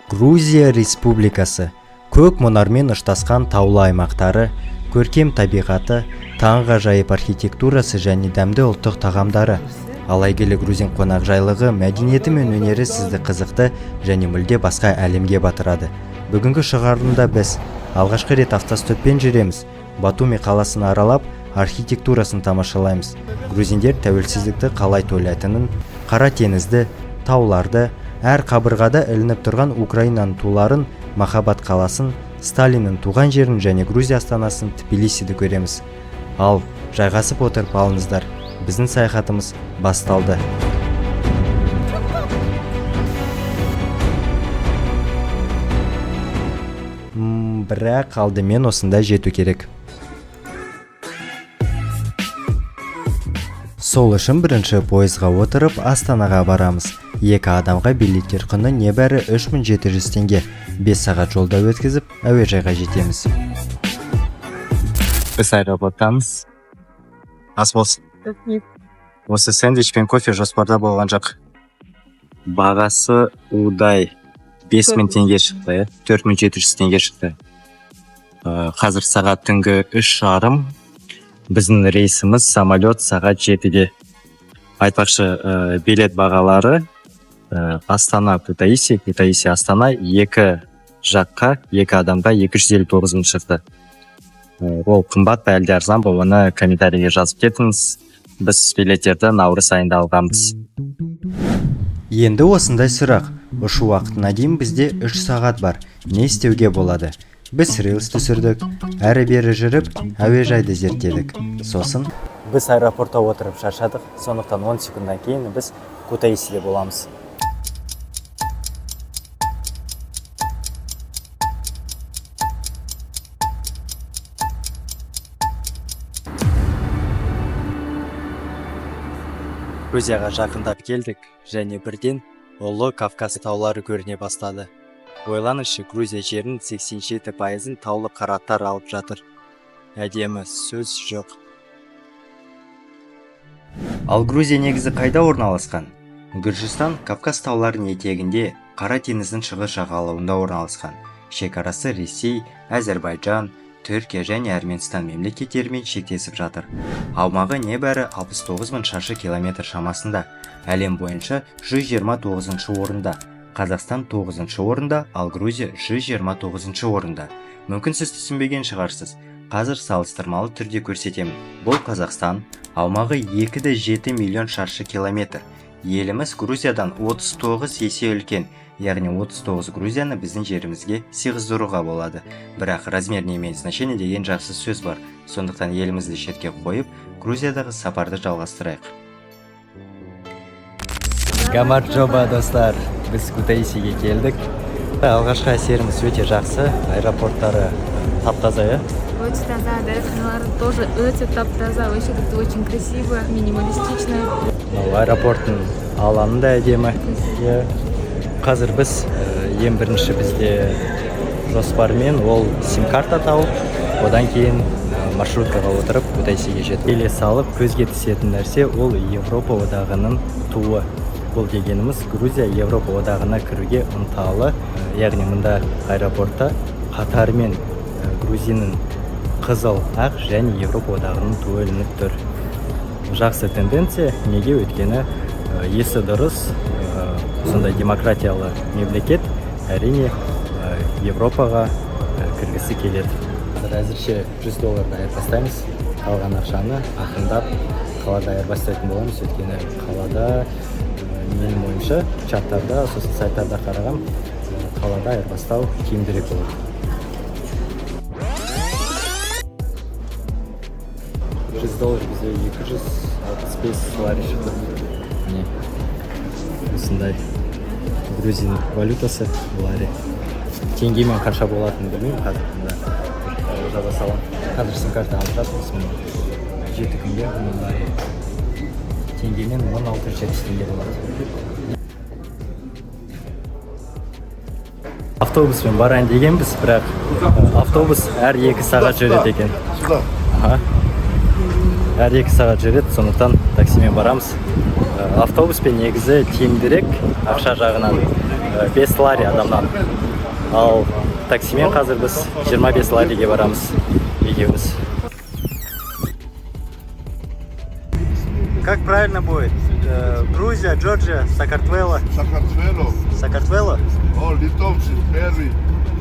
Грузия Республикасы көк мұнармен ұштасқан таулы аймақтары, көркем табиғаты, таңғажайып архитектурасы және дәмді ұлттық тағамдары. Ал әйгілі грузин қонақжайлығы, мәдениеті мен өнері сізді қызықты және мүлде басқа әлемге батырады. Бүгінгі шығарылымда біз алғашқы рет автостоппен жүреміз. Батуми қаласын аралап, архитектурасын тамашалаймыз. Грузиндер тәуелсіздікті қалай тойлайтынын, Қара теңізді, тауларды, әр қабырғада ілініп тұрған Украинаның туларын, Махаббат қаласын, Сталиннің туған жерін және Грузия астанасын Тбилисиді көреміз. Ал жайғасып отырып алыңыздар, біздің саяхатымыз басталды. Бірақ алдымен осында жету керек. Сол үшін бірінші пойызға отырып Астанаға барамыз. Екі адамға билеттер құны небәрі 3700 теңге. 5 сағат жолда өткізіп, әуежайға жетеміз. Біз аэропорттамыз. Ас болсын. Осы сэндвич пен кофе жоспарда болған жоқ. Бағасы удай 5000 теңге шықты, 4700 теңге шықты. Қазір сағат түнгі 3:30. Біздің рейсіміз самолет сағат 7-де. Айтпақшы, билет бағалары Астана Кутаиси, Кутаиси Астана екі жаққа, екі адамға 259 мың шықты. Ол қымбат па әлде арзан ба, оны комментарийге жазып кетіңіз. Біз билеттерді наурыз айында алғанбыз. Енді осындай сұрақ. Ұшу уақытына дейін бізде 3 сағат бар. Не істеуге болады? Біз рилс түсірдік, әрі-бері жүріп, әуежайды зерттедік. Сосын біз аэропортта отырып шаршадық, сондықтан 10 секундтан кейін біз Кутаисиде боламыз. Грузияға жақындап келдік, және бірден ұлы Кавказ таулары көріне бастады. Ойланыңызшы, Грузия жерінің 87% таулы қыраттар алып жатыр. Әдемі, сөз жоқ. Ал Грузия негізі қайда орналасқан? Гүржістан Кавказ тауларының етегінде, Қара теңіздің шығыс жағалауында орналасқан. Шекарасы Ресей, Әзербайжан, Түркия және Арменстан мемлекеттерімен шектесіп жатыр. Аумағы небәрі 69 мың шаршы километр шамасында. Әлем бойынша 129 орында. Қазақстан 9 орында, ал Грузия 129 орында. Мүмкін сіз түсінбеген шығарсыз. Қазір салыстырмалы түрде көрсетемін. Бұл Қазақстан, аумағы 2,7 миллион шаршы километр. Еліміз Грузиядан 39 есе үлкен, яғни 39 Грузияны біздің жерімізге сыйғыздыруға болады. Бірақ размер не имеет значения деген жақсы сөз бар. Сондықтан елімізді шетке қойып, Грузиядағы сапарды жалғастырайық. Гамар жоба, достар. Біз Кутаисиге келдік. Алғашқы әсеріміз өте жақсы. Аэропорттары тап-таза. Очень таза, дәріханалары тоже өте тап-таза. Вообще тут очень красиво, минималистично. Аэропорттың алаңы да әдемі. Қазір біз ең бірінші бізде жоспармен ол сим-карта тауып, одан кейін маршруткаға отырып Кутаисиге жетіп. Келе салып, көзге түсетін нәрсе ол Европа одағының туы. Бұл дегеніміз Грузия Европа одағына кіруге ынталы. Яғни мұнда аэропортта қатарымен Грузияның қызыл, ақ және Европа одағының туы ілініп тұр. Жақсы тенденция, неге өткені есі дұрыс, сондай демократиялы мемлекет әрине Европаға кіргісі келеді. Әзірше $100 айырбастаймыз. Қалған ақшаны ақындап қалада айырбастайтын боламыз. Өткені қалада менің ойымша чаттарда, сосын сайттарда қарағам, қалада айырбастау тиімдірек болады. $100 бізде 265 лари шықты. Міне осындай грузин валютасы лари. Теңгемен қанша болатынын білмеймін, қазір жаза салам. Қазір сим-карта алып жатырмыз. 7 күнге лари. Теңгемен 1670 теңге болады. Автобуспен барайын дегенбіз, бірақ автобус әр 2 сағат жүреді екен. Әр 2 сағат жүреді, сондықтан таксимен барамыз. Автобуспен негізі тиімдірек ақша жағынан. 5 лари адамнан. Ал таксимен қазір біз 25 лариге барамыз екеуміз. Как правильно будет? Грузия, Джорджия, Сакартвело. Сакартвело? О, литовцы, первый.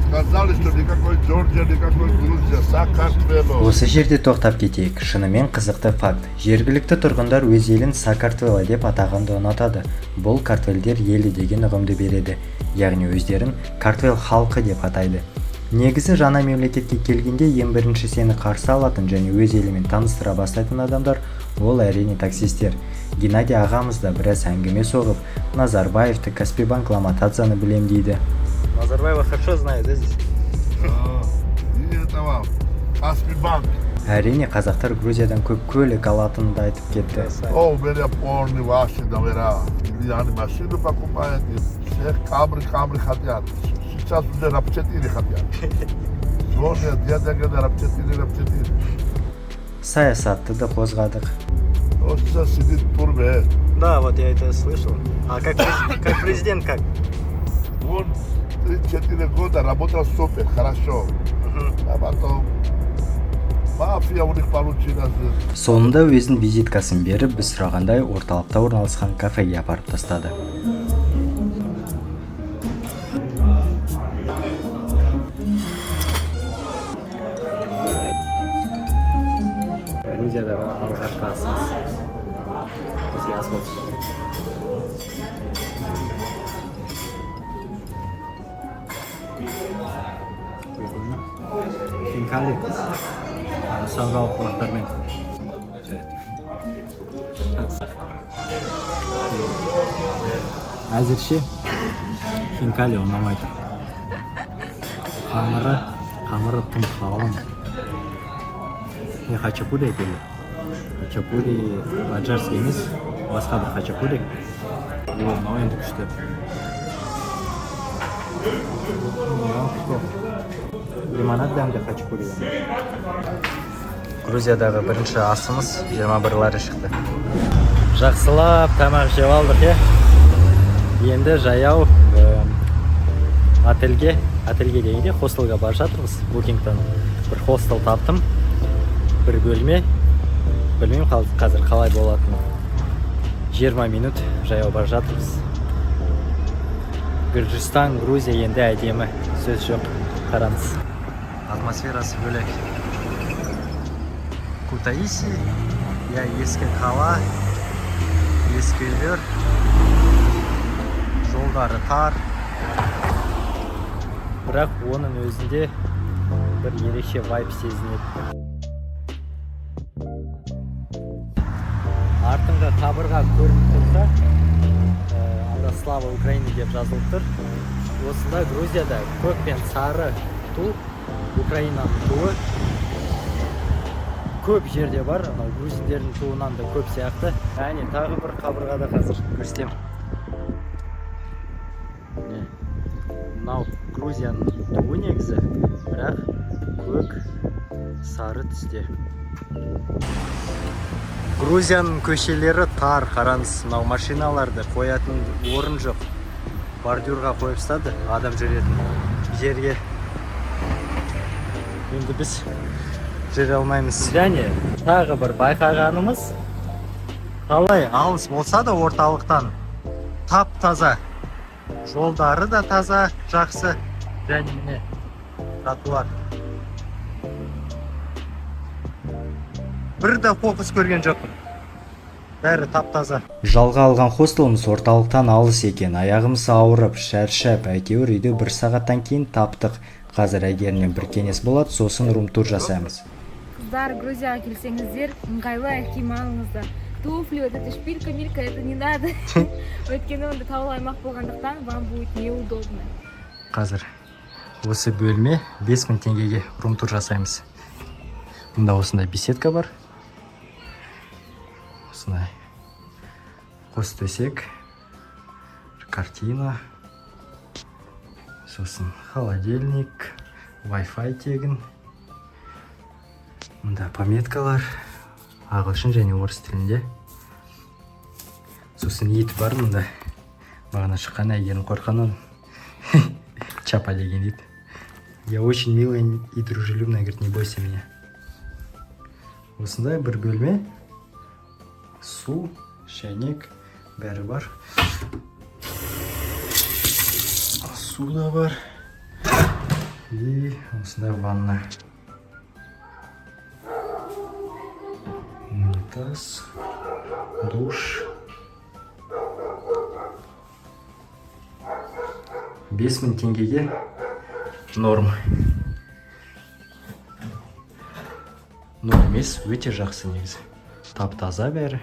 Сказали, что никакой Джорджия, никакой Грузия, Сакартвело. Осы жерде тоқтап кетейік. Шынымен қызықты факт. Жергілікті тұрғындар өз елін Сакартвело деп атағанды ұнатады. Бұл картвелдер елі деген ұғымды береді. Яғни өздерін картвел халқы деп атайды. Негізі жаңа мемлекетке келгенде ең бірінші сені қарсы алатын және өз елімен таныстыра бастайтын адамдар ол әрине таксистер. Геннадий ағамыз да біраз әңгіме соғып, Назарбаевты, Каспийбанк, Ламатадзаны білем дейді. Назарбаева хорошо знает, да, здесь? И этого, Каспийбанк. Әрине қазақтар Грузиядан көп көлік алатынын айтып кетті. О, у меня полный ваши номера. Или они машину покупают, все камры хотят. Сейчас уже раб-4 хотят. Звонят, дядя говорит, раб-4. Саясатты да қозғадық. Вот сейчас сидит в турбе. Да, вот я это слышал. А как президент как? Он 3-4 года работал супер, хорошо. А потом мафия у них получилась. Соңында өзінің визиткасын беріп, біз сұрағандай орталықта орналасқан кафеге апарып тастады. Грузиядағы алғашқы асымыз. Бізге ас болды. Хинкали саңғалық қонақтармен. Әзірше хинкали ұнамайды. Қамыры тым қалың. Хачапури екені. Хачапури аджарский емес, басқа бір хачапури. Ол енді күшті. Лимонад дәмді хачапури. Грузиядағы бірінші асымыз 21 лари шықты. Жақсылап тамақ жеп алдық, енді жаяу отельге дегенде хостелға бара жатырмыз. Букингтан бір хостел таптым. Бір бөлме. Білмеймін қазір қалай болатыны. 20 минут жаяу бара жатырмыз. Гүржістан, Грузия енді әдемі. Сөз жоқ. Қараңыз. Атмосферасы бөлек. Кутаиси, ескі қала, ескі үйлер, жолдары тар. Бірақ оның өзінде бір ерекше вайб сезінеді. Артыңғы қабырға көрініп тұрса, анда Слава Украина деп жазылып тұр. Осында Грузияда көк пен сары ту, Украинаның туы көп жерде бар. Грузиндердің туынан да көп сияқты. Әне тағы бір қабырғада қазір көрсетем. Мынау Грузияның туы негізі, бірақ көк сары түсте. Грузияның көшелері тар, қараңыз, мынау машиналарды қоятын орын жоқ. Бордюрға қойып тастады, адам жүретін жерге. Енді біз жүре алмаймыз. Және тағы бір байқағанымыз, қалай алыс болса да орталықтан тап-таза. Жолдары да таза, жақсы. Және міне тротуар. Бірді қоқыс көрген жоқпын. Бәрі тап-таза. Жалға алған хостеліміз орталықтан алыс екен. Аяғымыз ауырып, шаршап, әйтеуір үйде 1 сағаттан кейін таптық. Қазір әгерінен бір кеңес болады, сосын рум-тур жасаймыз. Қыздар, Грузияға келсеңіздер, ыңғайлы киім алыңыздар. Туфли, вот эта шпилька-милька, это не надо. Өйткені онда таулы аймақ болғандықтан, вам будет неудобно. Қазір осы бөлме 5000 теңгеге рум-тур жасаймыз. Мұнда осындай беседка бар. Осындай қос төсек, картина, сосын холодильник, Wi-Fi тегін. Мұнда пометкалар, ағылшын және орыс тілінде. Сосын ет бар мұнда. Бағана шыққан әйгерім қорқанын Чапа деген дейді. Я очень милая и дружелюбная, говорит, не бойся меня. Осындай бір бөлме. Су, шәйнек, бәрі бар. Су да бар. И осындай ванна. Унитаз, душ. 5000 теңгеге норм. Емес, өте жақсы негізі. Тап-таза бәрі.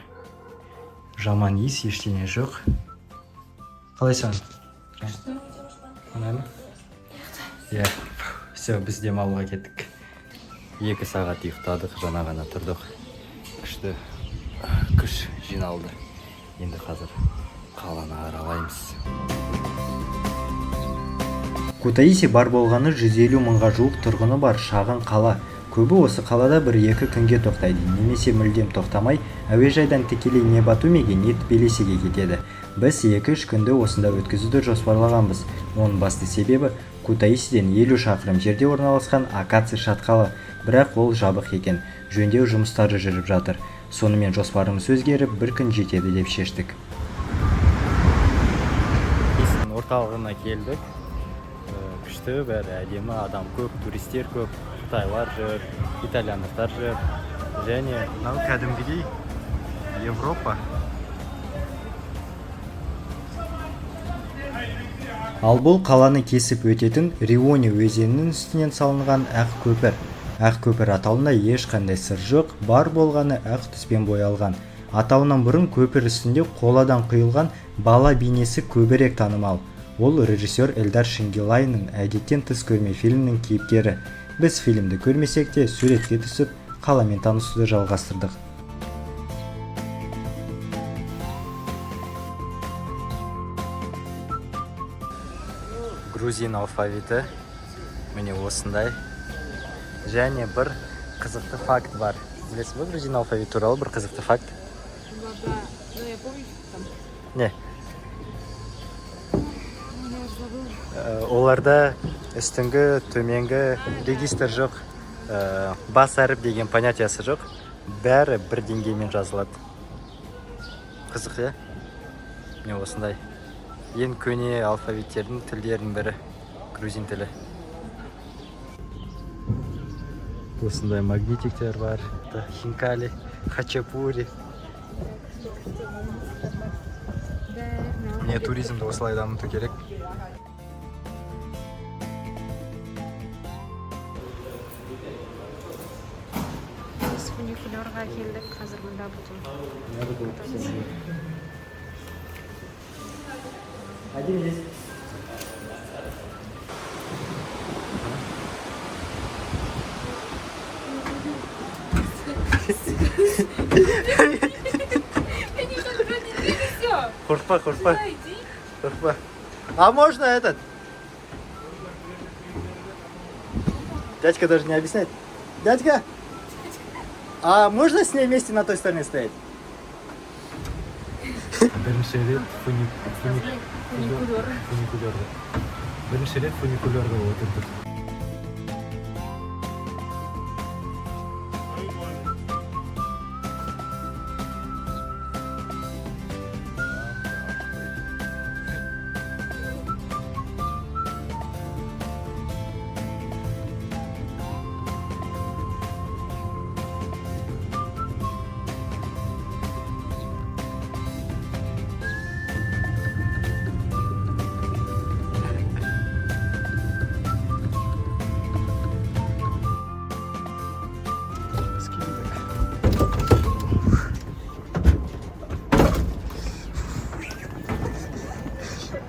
Жаман иіс, ештеңе жоқ. Қалай саған? Ұнайды ма? Иә. Все, біз демалуға кеттік. 2 сағат ұйықтадық, жаңа ғана тұрдық. Күшті күш жиналды. Енді қазір қаланы аралаймыз. Кутаиси бар болғаны 150 мыңға жуық тұрғыны бар шағын қала. Көбі осы қалада 1-2 күнге тоқтайды, немесе мүлдем тоқтамай, әуежайдан тікелей не Батумиге, не Тбилисиге кетеді. Біз 2-3 күнді осында өткізуді жоспарлағанбыз. Оның басты себебі Кутаисиден 50 шақырым жерде орналасқан Акаци шатқалы, бірақ ол жабық екен. Жөндеу жұмыстары жүріп жатыр. Сонымен жоспарымыз өзгеріп, 1 күн жетеді деп шештік. Орталығына келдік. Күшті бәрі әдемі, адам көп, туристер көп, қытайлар жүр, итальяндықтар жүр. Және мынау кәдімгідей Европа. Ал бұл қаланы кесіп өтетін Риони өзенінің үстінен салынған ақ көпір. Ақ көпір атауында ешқандай сыр жоқ, бар болғаны ақ түспен боялған. Атауынан бұрын көпір үстінде қоладан құйылған бала бейнесі көбірек танымал. Ол режиссер Эльдар Шенгелайның әдеттен тыс көрме фильмінің кейіпкері. Біз фильмді көрмесек те суретке түсіп, қаламен танысуды жалғастырдық. Грузин алфавиті міне осындай. Және бір қызықты факт бар. Білесіз бе, грузин алфавиті туралы бір қызықты факт? Не. Оларда үстіңгі, төменгі регистр жоқ, бас әріп деген понятиясы жоқ. Бәрі бір деңгеймен жазылады. Қызық, е? Міне осындай. Ең көне алфавиттердің тілдерінің бірі грузин тілі. Осындай магнитиктер бар. Хинкали, хачапури. Міне туризмді осылай дамыту керек. Фуникулерға келдік, қазір мұнда бұтын. Один есть. Қорқпа, қорқпа. Қорқпа. А можно этот? Дядька даже не объясняет. Дядька! А можно с ней вместе на той стороне стоять? Бірінші рет фуникулерді. Бірінші рет фуникулерді отырдық.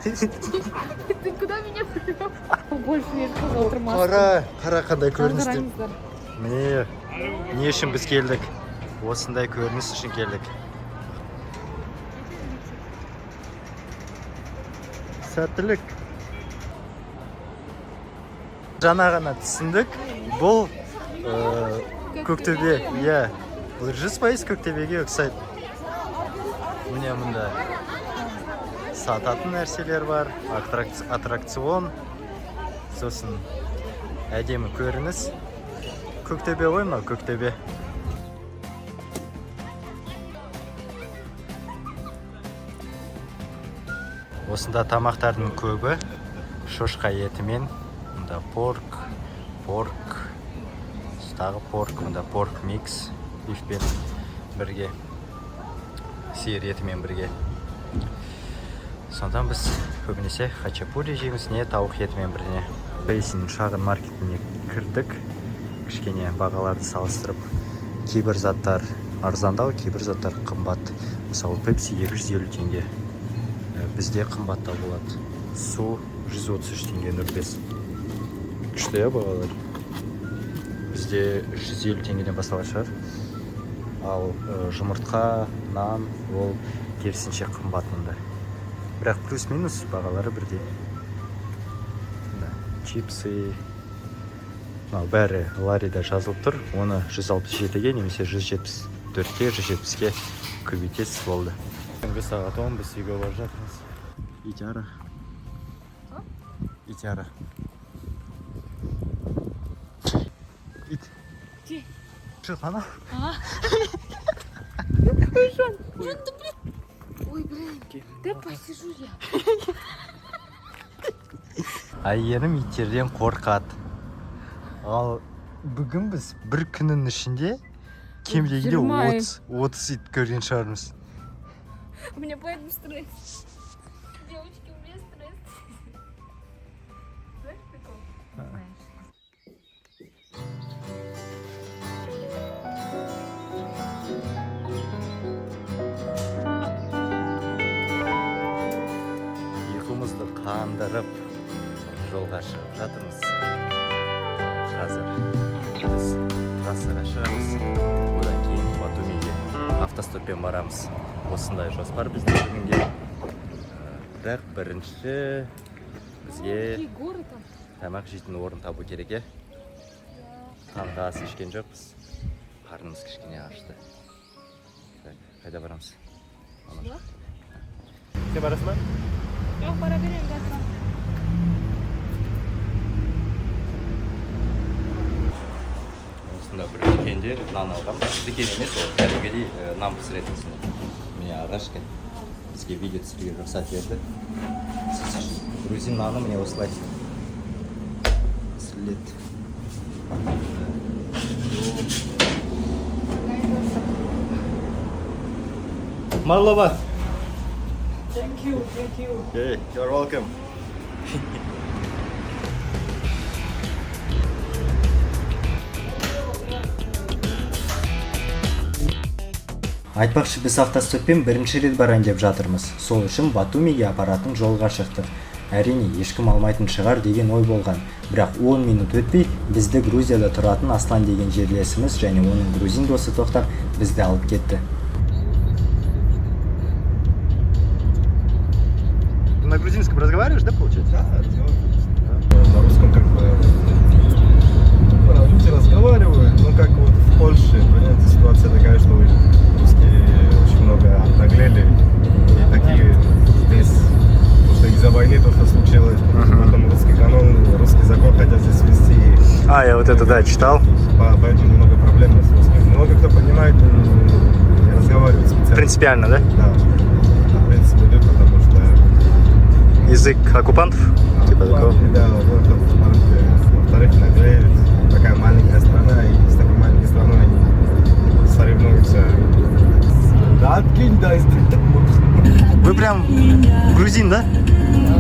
Ты куда меня привел? Больше не сказал, Қара қандай көрініс деп. Міне, не үшін біз келдік? Осындай көрініс үшін келдік. Сәттілік. Жаңа ғана түсіндік. Бұл Көктөбе. Иә. Бұл 100% Көктөбеге ұқсайды. Міне мұнда сататын нәрселер бар, аттракцион. сосын әдемі көрініс. Көктөбе ғой мынау, Көктөбе. Осында тамақтардың көбі шошқа етімен, мұнда порк, тағы порк, мұнда порк микс, бифпен бірге, сиыр етімен бірге. Сондан біз көбінесе хачапури жейміз, не тауық етімен біріне. Бейсин шағын маркетіне кірдік, кішкене бағаларды салыстырып, кейбір заттар арзандау, кейбір заттар қымбат. Мысалы, пепси 250 теңге, бізде қымбаттау болады. Су 133 теңге 05. Күшті я бағалар. Бізде 150 теңгеден басталған шығар. Ал жұмыртқа, нан, ол керісінше қымбат мұнда. Бірақ плюс-минус бағалары бірдей. Чипсы, бәрі ларида жазылып тұр. Оны 167-ге немесе 174-ге, 170-ге көбейтесіз болды. Түнгі сағат 10 біз үйге бар жатырмыз. Итяра. Итяра. Ит. Где? Что, она? Ой, блин, да посижу я. Әйгерім иттерден қорқады. Ал бүгін біз бір күннің ішінде кем дегенде 30 ит көрген шығармыз. У меня поэтому стресс. Девочки, у меня стресс. Знаешь прикол? Знаешь. Ұйқымызды қандырып жолға шығып жатырмыз. Қазір біз трассаға шығамыз. Одан кейін Батумиге автостоппен барамыз. Осындай жоспар бізде бүгінге. Бірақ бірінші бізге тамақ жейтін орын табу керек. Таңғы ас ішкен жоқпыз. Қарнымыз кішкене ашты. Қайда барамыз? Сен барасың ба? Жоқ, бара беремін, жатырмын. Осында бір дүкенде нан алғам. Дүкен емес, ол кәдімгідей нан пісіретін сонда. Міне ағаш екен. Бізге видео түсіруге рұқсат берді. Грузин наны міне осылай пісіріледі. Марлова. Thank you. Okay, you're welcome. Айтпақшы, біз автостоппен бірінші рет барайын деп жатырмыз. Сол үшін Батумиге апаратын жолға шықтық. Әрине, ешкім алмайтын шығар деген ой болған. Бірақ 10 минут өтпей, бізді Грузияда тұратын Аслан деген жерлесіміз және оның грузин досы тоқтап, бізді алып кетті. Ты на грузинском разговариваешь, да, получается? Да, на русском как бы люди разговаривают, но как вот в Польше, понимаете, ситуация такая, что русские очень много обнаглели, и такие здесь, потому что из-за войны то, что случилось, потом русский канон, русский закон хотят здесь ввести. Я вот это, да, читал. Поэтому много проблем с русским. Много кто понимает, не разговаривает специально. Принципиально, да? Да, в принципе, идет, потому что Язык оккупантов? Типа такого? Да, вот во-вторых, наглеют. Такая маленькая страна, и с такой маленькой страной они соревнуются. Да, откинь, да, Вы прям грузин, да?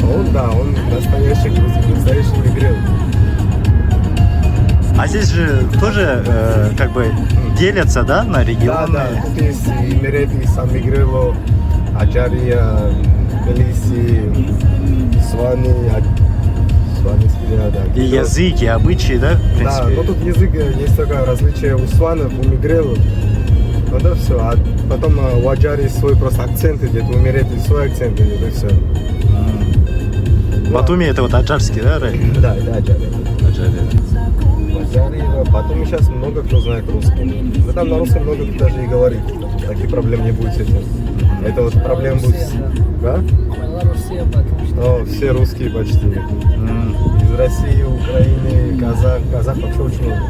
Он настоящий грузин, настоящий мигрел. А здесь же тоже как бы делятся, да, на регионы? Да, тут есть Имерети, Сан-Мигрело, Аджария, Белиси, Свани, И язык, и обычаи, да, в принципе? Да, но тут язык, есть такое различие у сванов, у мигрелов. Ну да, все. А потом у Аджарии свой просто акцент идет, у Имерети свой акцент идет, и все. Батуми это вот аджарский, да, район? Да, Аджария. Батуми сейчас много кто знает русский. Но там на русском много кто даже и говорит. Таких проблем не будет с этим. Это вот проблем будет... Да? Все русские почти. Из-за России, Украины, казах вообще очень много.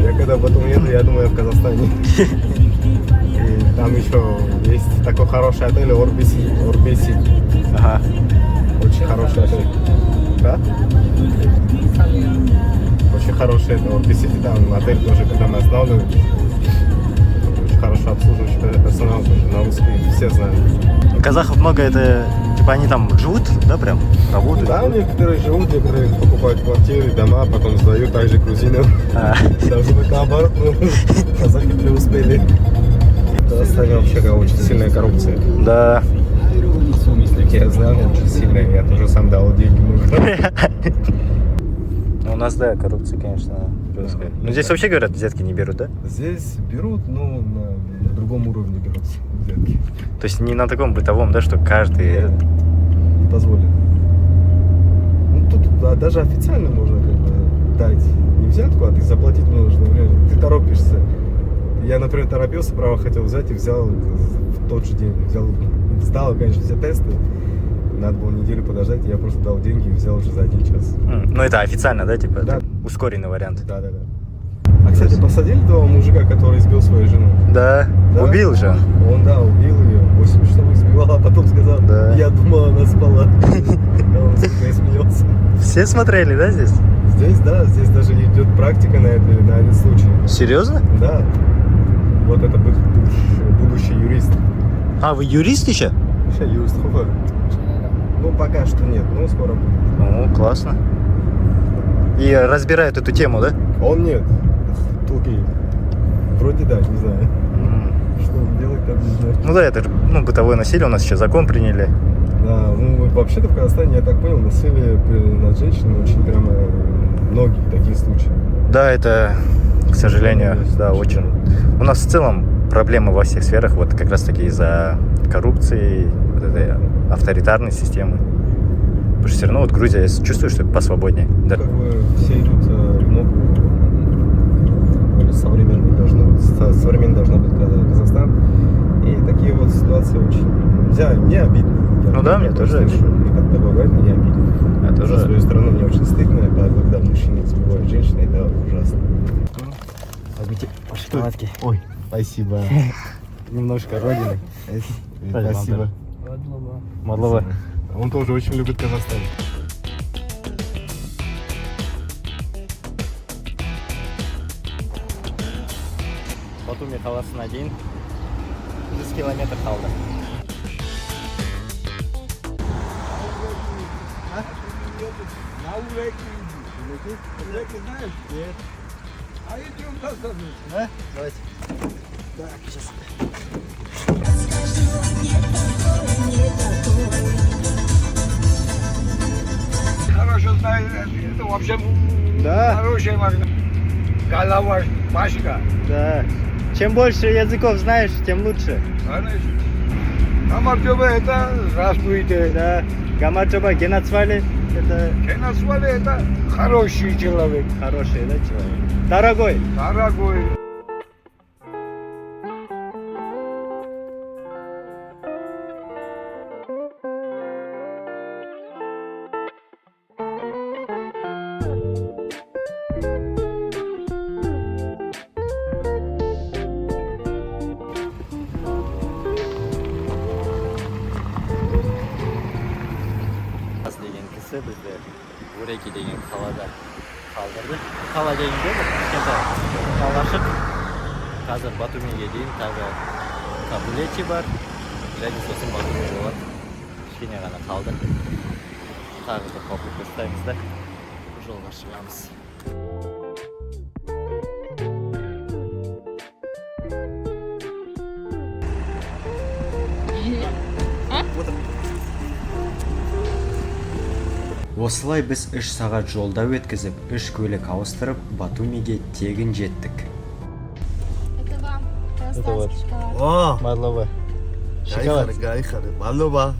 Я когда потом еду, я думаю, я в Казахстане. И там еще есть такой хороший отель Орбиси. Ага. Очень хороший отель. Да? Очень хороший это Орбиси. Там отель тоже, когда мы останавливаемся. Очень хорошо обслуживающий персонал, на русский, все знают. Казахов много, это типа они там живут, да, прям работают? Да, некоторые живут, некоторые покупают квартиры, дома, потом сдают также грузинам. А, Должно быть наоборот, но казахи преуспели. В Казахстане вообще очень сильная коррупция. да. Я знаю, очень сильная. Я тоже сам дал деньги много. У нас, да, коррупция, конечно, жесткая. Ну, здесь вообще, говорят, взятки не берут, да? Здесь берут, но на другом уровне берут взятки. То есть не на таком бытовом, да, что каждый... Не позволят. Ну, тут даже официально можно как бы дать не взятку, а ты заплатить нужно. Ты торопишься. Я, например, торопился, право хотел взять и взял в тот же день. Сдал, конечно, все тесты. Надо было неделю подождать, я просто дал деньги и взял уже за 1 час. Ну, это официально, да, типа? Да. Это ускоренный вариант. Да. А, кстати, посадили того мужика, который избил свою жену? Да, Да? убил же. Он, да, убил ее, 8 часов избивал, а потом сказал, Да. я думал, она спала. Он смеется. Все смотрели, да, здесь? Здесь, да, здесь даже идет практика на этот случай. Серьезно? Да. Вот это будущий юрист. А, вы юрист еще? Сейчас юрист, сколько? Ну, пока что нет, но скоро будет. Ну, классно. И разбирают эту тему, да? Он нет. Только вроде да, не знаю. Что он делает, там не знаю. Ну да, это же бытовое насилие, у нас сейчас закон приняли. Да, ну вообще-то в Казахстане, я так понял, насилие над женщинами очень прямо многие такие случаи. Да, это, к сожалению, да, очень... У нас в целом проблемы во всех сферах, вот как раз таки из-за коррупции, вот этой авторитарной системы. Потому что все равно вот Грузия, я чувствую, что посвободнее. Да. Как бы все идут в ногу, современный должно быть Казахстан. И такие вот ситуации очень... Мне обидно. Ну да, мне тоже слышу, и как такое говорит, мне обидно. Я тоже... За свою страну мне очень стыдно, когда мужчины избивают женщины, это ужасно. Возьмите по шоколадке. Ой, спасибо. Немножко родины. Спасибо. Мадлова. Он тоже очень любит Казахстан. Батуми қаласына дейін 100 километр қалды. Давайте. Так, сейчас. Хорошо знаю, это вообще Да, хорошая машина. Голова, Машка. да. Чем больше языков знаешь, тем лучше. Конечно. Амарджоба это здравствуйте. Да. Гамарджоба Генацвали это Кенасвали это хороший человек. хороший, да, человек? Дорогой. Дорогой. Деген кісі бізді Уреки деген қалада қалдырды. Қала дегенде бір кішкентай қалашық. Қазір Батумиге дейін тағы Кабулечи бар. Және сосын Батуми болады. Кішкене ғана қалды. Тағы бір попытка ұстаймыз да жолға шығамыз. Осылай біз 3 сағат жолда өткізіп, 3 көлік ауыстырып, Батумиге тегін жеттік. Это вам. Это вот. шоколад. О, Мадлова. Шоколад. Гайхары, малова.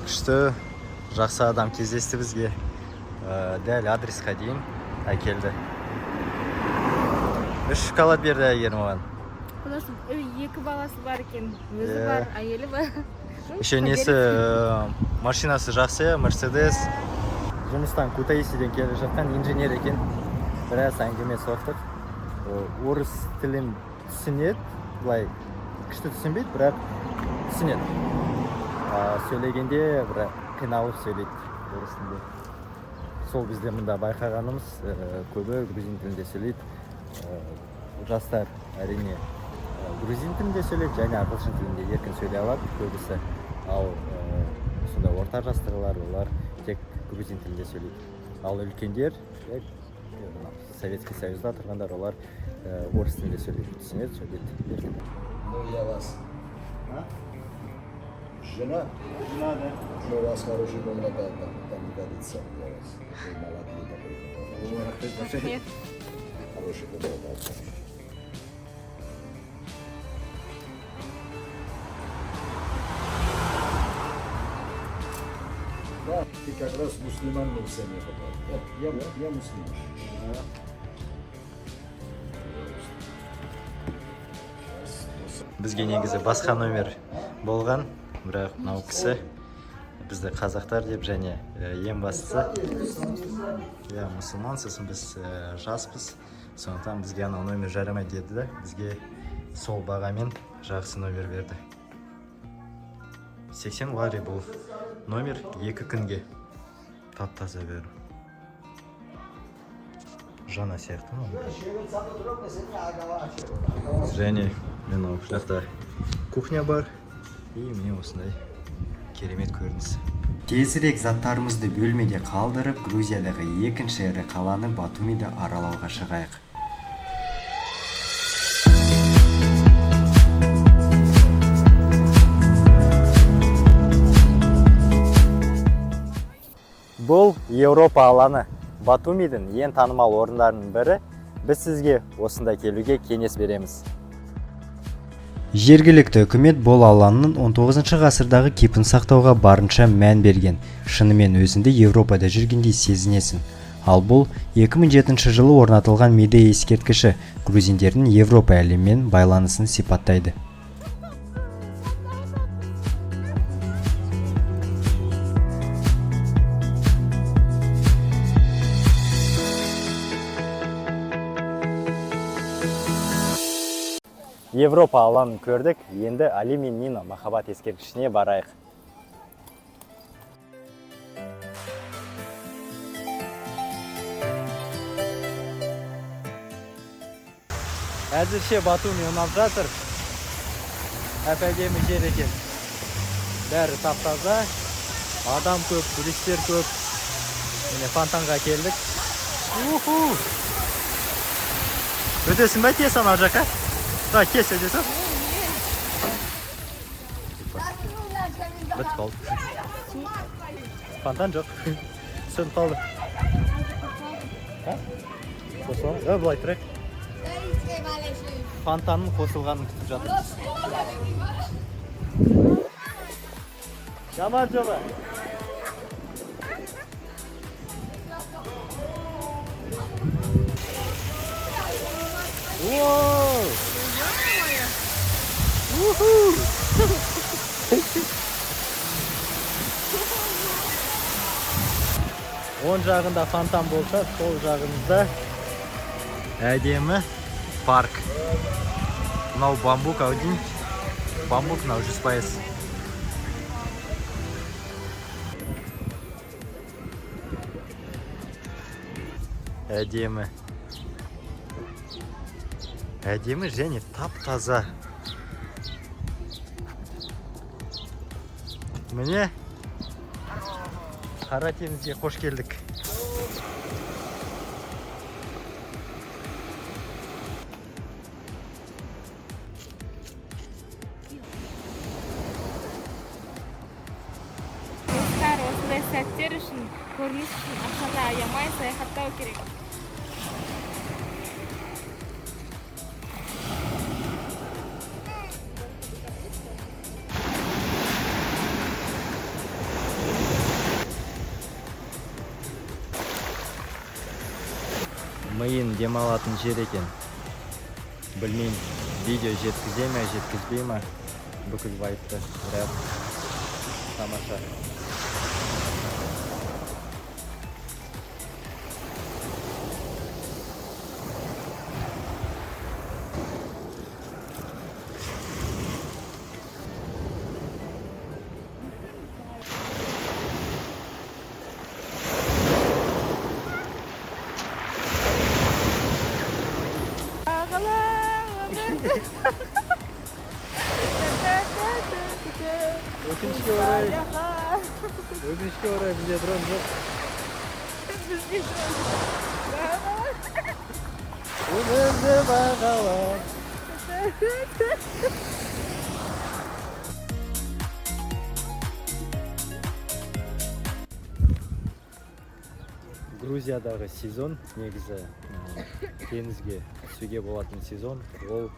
Күшті, жақсы адам кездесті бізге. Дәл адресқа дейін әкелді. 3 шоколад берді әйгерім оған. Потому что 2 баласы бар екен. Өзі Иә. бар, әйелі бар. Еще несі машинасы жақсы, Мерседес. Жұмыстан Кутаисиден келе жатқан инженер екен. Біраз әңгіме соқтық. Орыс тілін түсінеді, былай күшті түсінбейді, бірақ түсінеді. Сөйлегенде бірақ қиналып сөйлейді орыс тілінде. Сол бізде мұнда байқағанымыз, көбі грузин тілінде сөйлейді. Жастар әрине грузин тілінде сөйлейді, және ағылшын тілінде еркін сөйлей алады көбісі. Ал сонда орта жастағылар, олар тек грузин тілінде сөйлейді. Ал үлкендер, Советский Союзда тұрғандар, олар орыс тілінде сөйлейді, түсінеді, сөйлейді еркін. Ну, я вас. Жена? Жена, да. Ну, у вас хороший дом, там годится для вас. Вы молодые такой. Нет. Хороший дом, да. Да, ты как раз мусульманин в семье попал. Я мусульман. Бізге негізі басқа номер болған, бірақ мынау кісі бізді қазақтар деп, және ең бастысы мұсылман, сосын біз жаспыз, сондықтан бізге анау номер жарамайды деді да, бізге сол бағамен жақсы номер берді. 80 лари бұл номер 2 күнге тап-таза беру. Жана сияқты ма? Және мен ол жақта кухня бар, и міне осындай керемет көрініс. Тезірек заттарымызды бөлмеде қалдырып, Грузиядағы екінші ірі қаланы Батумиді аралауға шығайық. Бұл Еуропа алаңы. Батумидің ең танымал орындарының бірі. Біз сізге осында келуге кеңес береміз. Жергілікті үкімет бұл алаңның 19 ғасырдағы кейпін сақтауға барынша мән берген. Шынымен өзінде Еуропада жүргендей сезінесің. Ал бұл 2007 жылы орнатылған Медея ескерткіші грузиндердің Еуропа әлеммен байланысын сипаттайды. Европа алаңын көрдік, енді Али мен Нина махаббат ескерткішіне барайық. Әзірше Батуми ұнап жатыр. Әп-әдемі жер екен. Бәрі тап-таза, адам көп, туристер көп. Міне фонтанға келдік. Өтесің бә тесен ар жаққа? Да, кес өтесің? Бітіп қалды. Фонтан жоқ. Сөніп қалды. Қосылған? Бұлай тұрайық. Фонтанның қосылғанын күтіп жатырмыз. Жаман жоба. Он жағында фонтан болса, сол жағында әдемі парк. Мынау бамбук аудин. Бамбук мынау 100%. Әдемі. Әдемі және тап-таза. Міне Қара теңізге қош келдік. Достар, осындай сәттер үшін, көрініс үшін ақшаны аямай саяхаттау керек. Миын демалатын жер екен. Білмеймін, видео жеткізе ме, жеткізбей ме, бүкіл вайпты. Бірақ тамаша. Өкінішке орай бізде дрон жоқ. Бізде Өмірді бағалап. Грузиядағы сезон негізі теңізге түсуге болатын сезон. Ол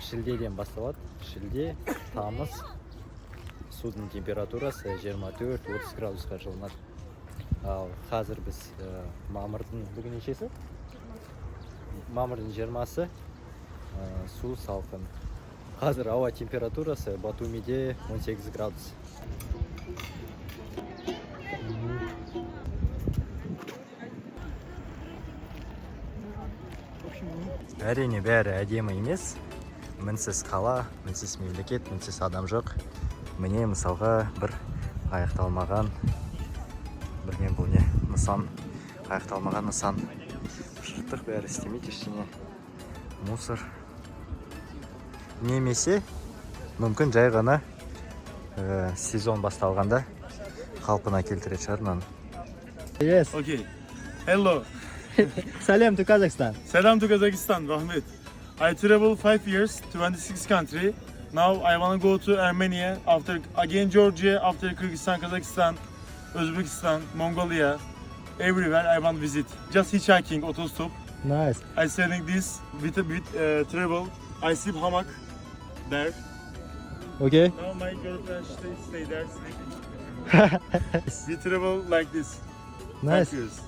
шілдеден басталады. Шілде, тамыз. Судың температурасы 24-30 градусқа жылынады. Ал қазір біз мамырдың бүгін нешесі? Мамырдың 20-сы. Су салқын. Қазір ауа температурасы Батумиде 18 градус. Әрине бәрі әдемі емес. Мінсіз қала, мінсіз мемлекет, мінсіз адам жоқ. Міне мысалға бір аяқталмаған, білмеймін бұл не, нысан, аяқталмаған нысан. Жыртық бәрі істемейді ештеңе. Мусор. Немесе мүмкін жай ғана сезон басталғанда қалпына келтіреді шығар мынаны. Yes. Okay. Hello. Salam to Kazakhstan. Selam to Kazakhstan, Rahmet. I travel 5 years, 26 country. Now I want to go to Armenia, after again Georgia, after Kyrgyzstan, Kazakhstan, Uzbekistan, Mongolia. Everywhere I want to visit. Just hitchhiking, autostop. Nice. I selling this with travel. I sleep hammock there. Okay. Now my girlfriend stay there sleeping. We travel like this. Nice. 5 years.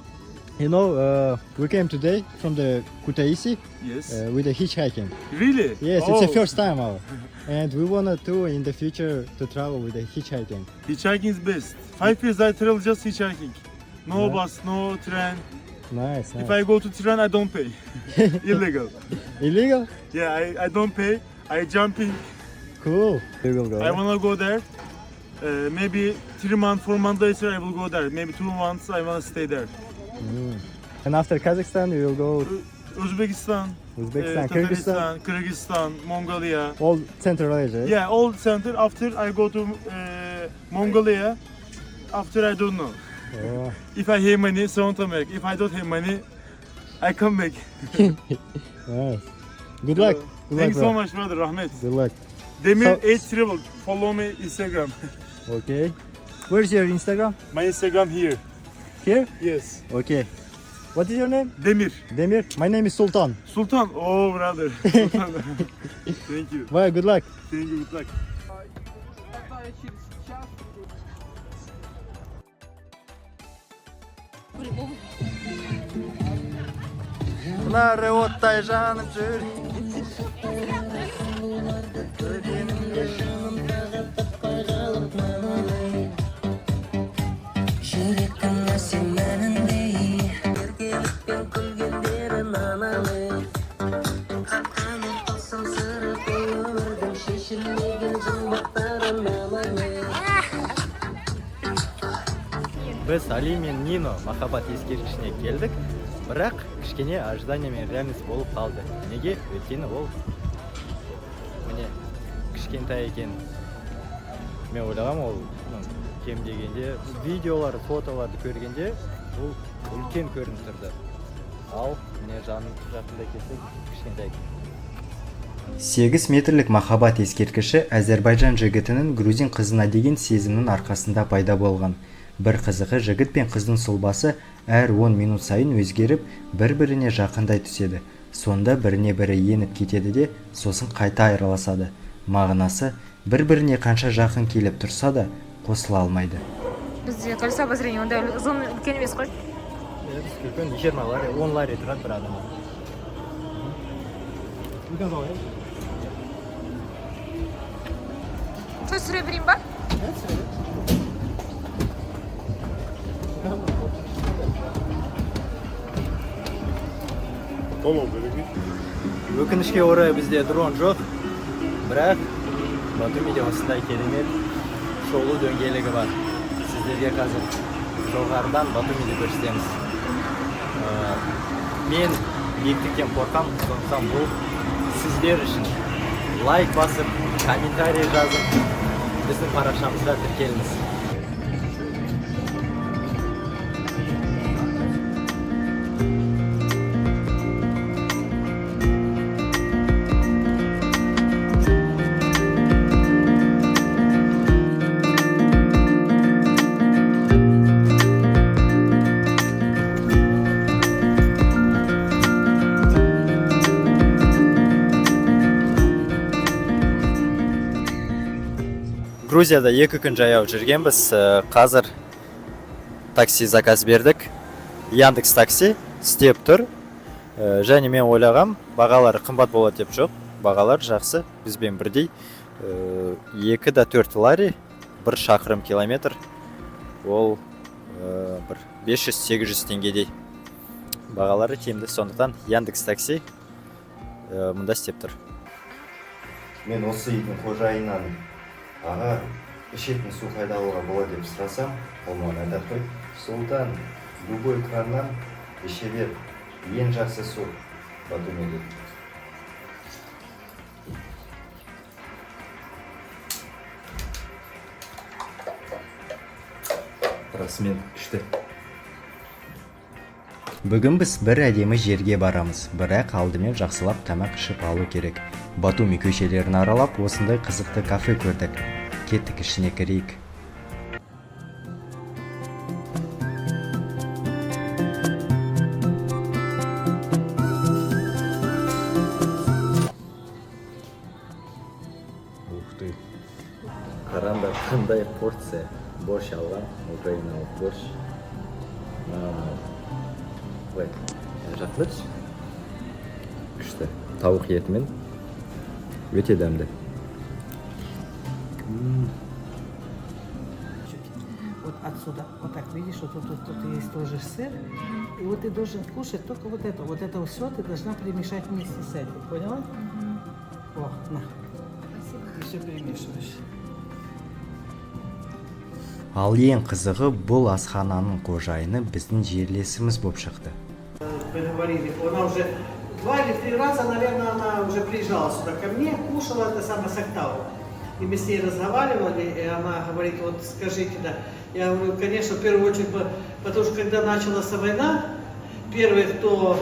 You know, we came today from the Kutaisi Yes. with the hitchhiking. Really? Yes, Oh. it's the first time our. And we wanted to in the future to travel with the hitchhiking. Hitchhiking is best. 5 years I travel just hitchhiking. No Yeah. bus, no train. Nice. If I go to train, I don't pay. Illegal. Illegal? Yeah, I don't pay. I jumping. Cool. We will go. I wanna go there. Maybe 3 months, 4 months later I will go there. Maybe 2 months I wanna stay there. And after Kazakhstan, we will go Uzbekistan, Uzbekistan, Kyrgyzstan, Kyrgyzstan, Mongolia. all Central Asia. Yeah, all center. After I go to Mongolia. After I don't know. Oh, If I have money, South America. If I don't have money, I come back. nice. Good luck. Good Thanks luck, so bro. much, brother. Rahmet. Good luck. Demir So- 8 Travel. Follow me Instagram. Okay. Where's your Instagram? My Instagram here. Here? Yes. Okay. What is your name? Demir. Demir. My name is Sultan. Sultan. Oh, brother. Sultan. Thank you. Bye. Good luck. Thank you. Good luck. Нары оттай жанып жүр. Жүректің сен мәніндей еркелікпен күлгендерін аналай қаққанын қылсам сыры бұл өмірдің шешілмеген жұмбақтарын аналай. Біз Али мен Нино махаббат ескерткішіне келдік, бірақ кішкене ожидание мен реальность болып қалды. Неге? Өйткені ол міне кішкентай екен. Мен ойлағам ол кем дегенде видеолар, фотоларды көргенде бұл үлкен көрініп тұрды. Ал міне жақында келсек кішкентай. 8 метрлік махаббат ескерткіші Әзербайжан жігітінің грузин қызына деген сезімнің арқасында пайда болған. Бір қызығы, жігіт пен қыздың сұлбасы әр 10 минут сайын өзгеріп, бір-біріне жақындай түседі. Сонда біріне-бірі еніп кетеді де, сосын қайта айырыласады. Мағынасы, бір-біріне қанша жақын келіп тұрса да, қосыла алмайды. Бізде колесо обозрения ондай үлкен емес қой. Үлкен 20 лари, 10 лари тұрады бір адам. Что, сүре берейін ба? Өкінішке орай бізде дрон жоқ, бірақ Батумиде осындай керемет шолу дөңгелегі бар. Сіздерге қазір жоғарыдан Батумиді көрсетеміз. Мен биіктіктен қорқам, сондықтан бұл сіздер үшін лайк басып, комментарий жазып, біздің парақшамызға тіркеліңіз. Грузияда 2 күн жаяу жүргенбіз. Қазір такси заказ бердік. Яндекс такси істеп тұр. Және мен ойлағам, бағалары қымбат болады деп жоқ. Бағалар жақсы, бізбен бірдей. 2-4 лари, 1 шақырым километр. Ол бір 500-800 теңгедей. Бағалары тиімді, сондықтан Яндекс такси мұнда істеп тұр. Мен осы үйдің қожайыннан аға ішетін су қайда алуға болады деп сұрасам, ол маған айтады қой, судан любой краннан іше бер, ең жақсы су Батуми дейді. Расымен күшті. Бүгін біз бір әдемі жерге барамыз, бірақ алдымен жақсылап тамақ ішіп алу керек. Батуми көшелерін аралап, осындай қызықты кафе көрдік. Кеттік, ішіне кірейік. Ух ты. Қараңдар, қандай порция. Борщ алған, украиналық борщ. Ой, жақлыш. Күшті. Тауық етімен өте дәмді. Вот отсюда, вот так, видишь, вот тут есть тоже сыр. И вот ты должен кушать только вот это. Вот это все ты должна перемешать вместе с этим, поняла? О, на. Спасибо. И все перемешиваешь. Ал ең қызығы бұл асхананың қожайыны біздің жерлесіміз болып шықты. Поговорили, она уже 2 или 3 раза, наверное, она уже приезжала сюда ко мне, кушала это самое с Октавой. И мы с ней разговаривали, и она говорит, вот скажите, да. Я говорю, конечно, в первую очередь, потому что когда началась война, первый, кто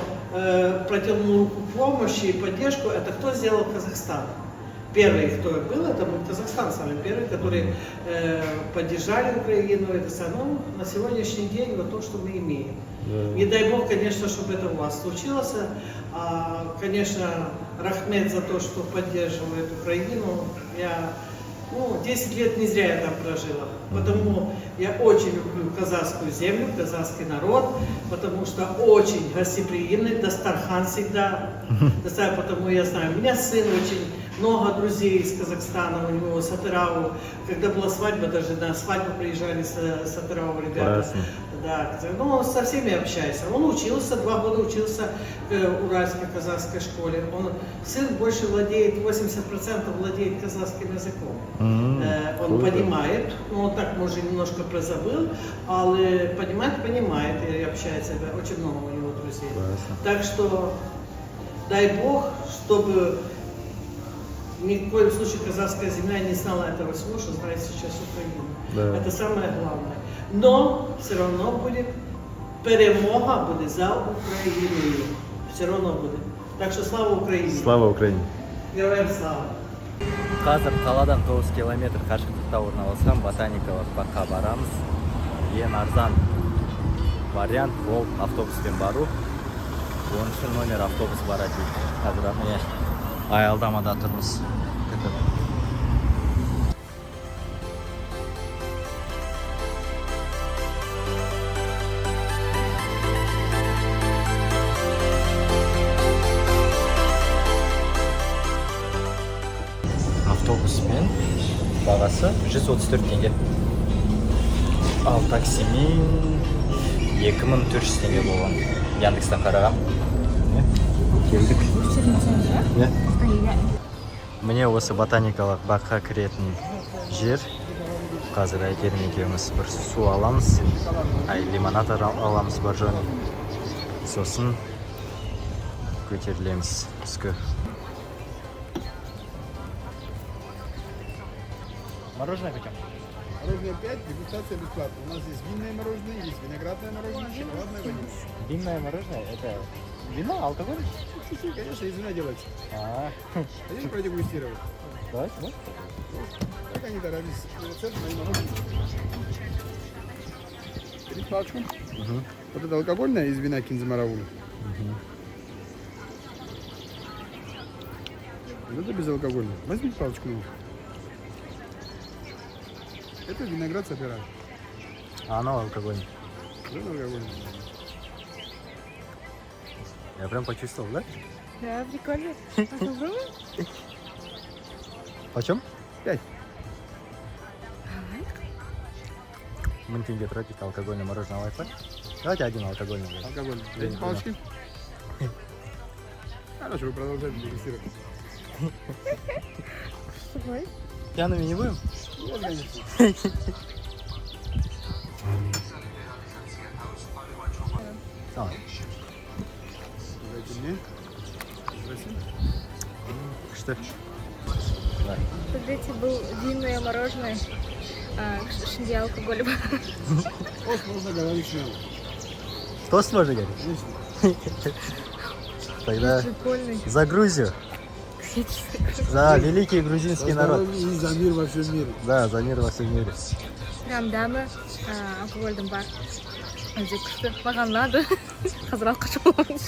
протянул руку помощи и поддержку, это кто сделал Казахстан. Первый, кто был, это был Казахстан, самый первый, которые поддержали Украину. Это на сегодняшний день вот то, что мы имеем. Не дай Бог, конечно, чтобы это у вас случилось. Конечно, Рахмет за то, что поддерживает Украину. Я 10 лет не зря я там прожила. Потому я очень люблю казахскую землю, казахский народ, потому что очень гостеприимный, Дастархан всегда. Потому я знаю, у меня сын очень много друзей из Казахстана, у него с Атырау. Когда была свадьба, даже на свадьбу приезжали с Атырау ребята. Да, он со всеми общается. Он учился, 2 года учился в Уральской казахской школе. Сын больше владеет, 80% владеет казахским языком. Он понимает, он так, может, немножко прозабыл, але понимает и общается. Очень много у него друзей. Так что, дай Бог, чтобы ни в коем случае казахская земля не знала этого всего, что знает сейчас Украина. Да. Это самое главное. Но все равно будет перемога буде за Україною. Все равно буде. Так що слава Україні. Слава Україні. Героям слава. Қазір қаладан 9 километр қашықтықта орналасқан ботаникалық баққа барамыз. Ең арзан вариант ол автобуспен бару. 10 номер автобус барады дейді. Қазір міне аялдамада тұрмыз. Автобуспен бағасы 134 теңге. Ал таксимен 2400 теңге болған. Яндекстен қарағам. Келдік. Міне осы ботаникалық баққа кіретін жер. Қазір Әйгерім екеуміз бір су аламыз. Лимонад аламыз боржоми. Сосын көтерілеміз түскі. Мороженое хотим? Мороженое 5, дегустация бесплатная. У нас есть винное мороженое, есть виноградное мороженое, шоколадное ванильное. Винное мороженое? Это вино, алкоголь? Чуть-чуть, конечно, из вина делается. Хотите продегустировать? Давайте, да? Так они дорогие, процентные мороженое. Берите палочку. Вот это алкогольное из вина кинзамараули. Вот это безалкогольное. Возьмите палочку. Это виноград собирают. А оно алкогольное. Уже алкогольный. Я прям почувствовал, да? Да, прикольно. А попробуем? Почем? 5. Мы тенге тратить алкогольное мороженое Wi-Fi. Давайте один алкогольный. Алкогольный. Я не понял. Палочки. Хорошо, вы продолжаете дегустировать. Давай. Пьяными не будем? Вот, конечно. Давай. Дайте мне. Спасибо. Что? Да. Смотрите, был длинное мороженое. Шинди алкоголь. Тост можно говорить смело. Тост можно говорить? Конечно. Тогда Прикольный. за Грузию. За великий грузинский народ. И за мир во всем мире. Да, за мир во всем мире. Прям дәмі алкогольдің бар. Өте күшті. Маған ұнады. Қазір алқашып болған.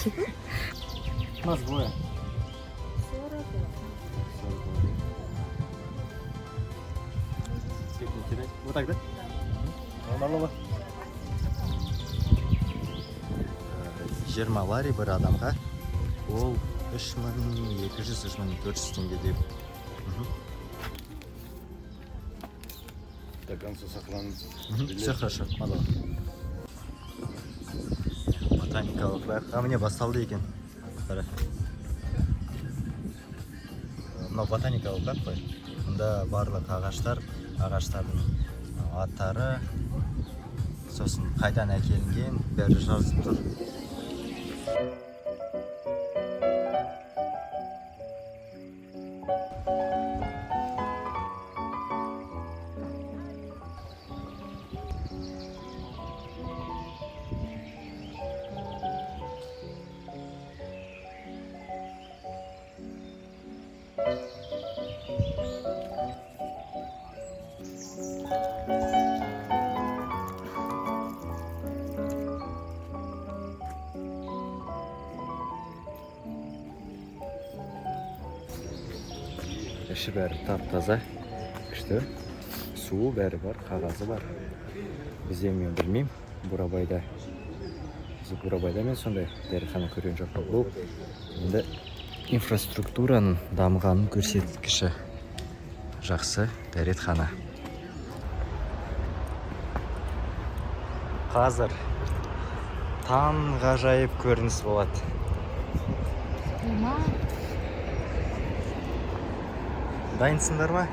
Нас двое. Вот так, да? Нормально. 20 лари бір адамға. Ол 3200-3400 теңге деп. До конца сохранится. Все хорошо, мазал. Ботаникалық бақ. А міне басталды екен. Қара. Мынау ботаникалық бақ қой. Мұнда барлық ағаштардың аттары, сосын қайдан әкелінген, бәрі жазылып тұр. Іші бәрі тап-таза, күшті. Суы бәрі бар, қағазы бар. Бізде мен білмеймін, Бурабайда. Біз Бурабайда мен сондай дәріхана көрген жоқ. Бұл енді инфраструктураның дамығанын көрсеткіші. Жақсы дәретхана. Қазір таңғажайып көрініс болады. Дайынсыңдар ма?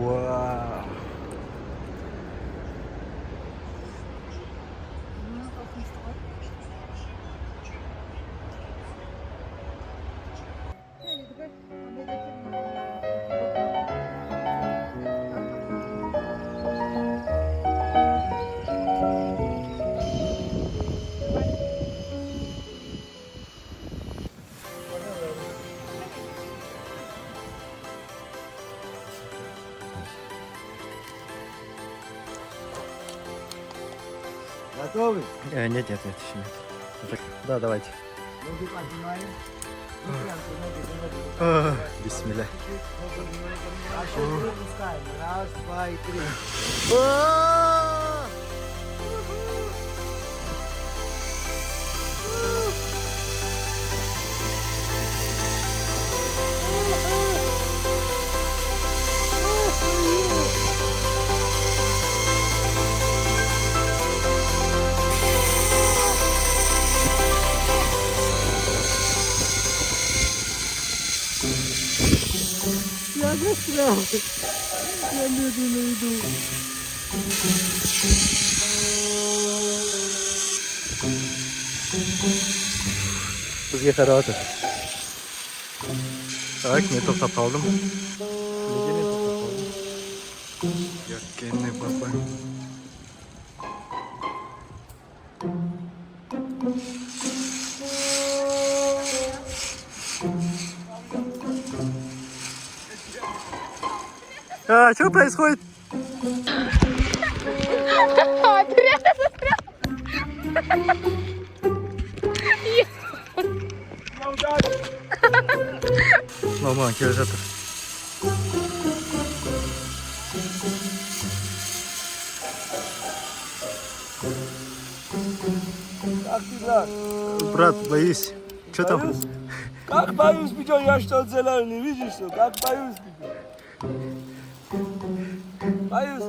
Вау! Готовы? Нет, еще нет. Так, да, давайте. Ноги поднимаем. Бисмилля. А сейчас выпускаем. Раз, два и три. Я застрял. Я медленно иду. Бізге қарап отыр. Так, мен тоқтап қалдым. Неге мен тоқтап қалдым? Яккенный папа. Что происходит? Мама, келе жатыр. Как дела? Брат, боюсь. Что там? Боюсь? Как боюсь, Петя, я что зеленый, видишь что? Как боюсь, Петя. Боюсь.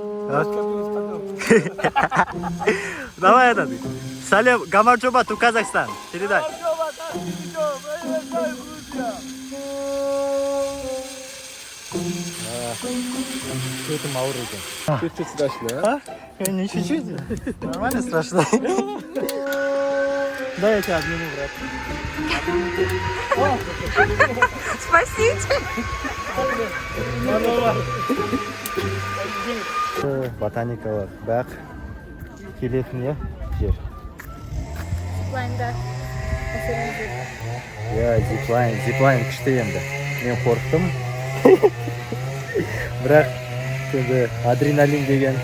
Давай этот. Салем, Гамарджоба, ту Казахстан. Передай. Что это Маурики? Чуть-чуть страшно, а? Не чуть-чуть. Нормально страшно. Дай я тебя обниму, брат. Спасите! Ботаникалық бақ келетін е жер. Зиплайнда әсеріңіз Иә, зиплайн күшті енді. Мен қорықтым. Бірақ енді адреналин деген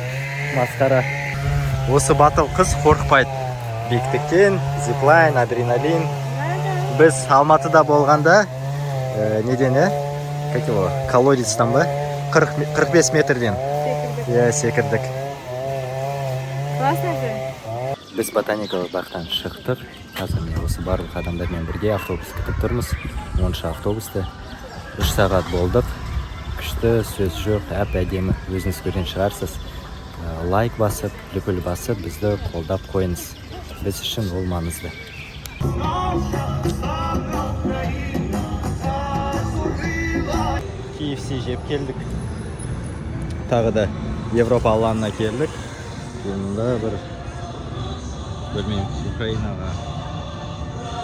масқара. Осы батыл қыз қорықпайды. Биіктіктен, зиплайн, адреналин. Біз Алматыда болғанда, неден, как его, колодецтан ба? 45 метрден. Иә, секірдік. Классно же. Біз ботаникалық бақтан шықтық. Қазір мен осы барлық адамдармен бірге автобус күтіп тұрмыз. 10 автобусты. 3 сағат болдық. Күшті, сөз жоқ, әп-әдемі. Өзіңіз көрген шығарсыз. Лайк басып, лүпіл басып, бізді қолдап қойыңыз. Біз үшін ол маңызды. KFC жеп келдік. Тағы да Европа алаңына келдік. Бұнда бір білмеймін, Украинаға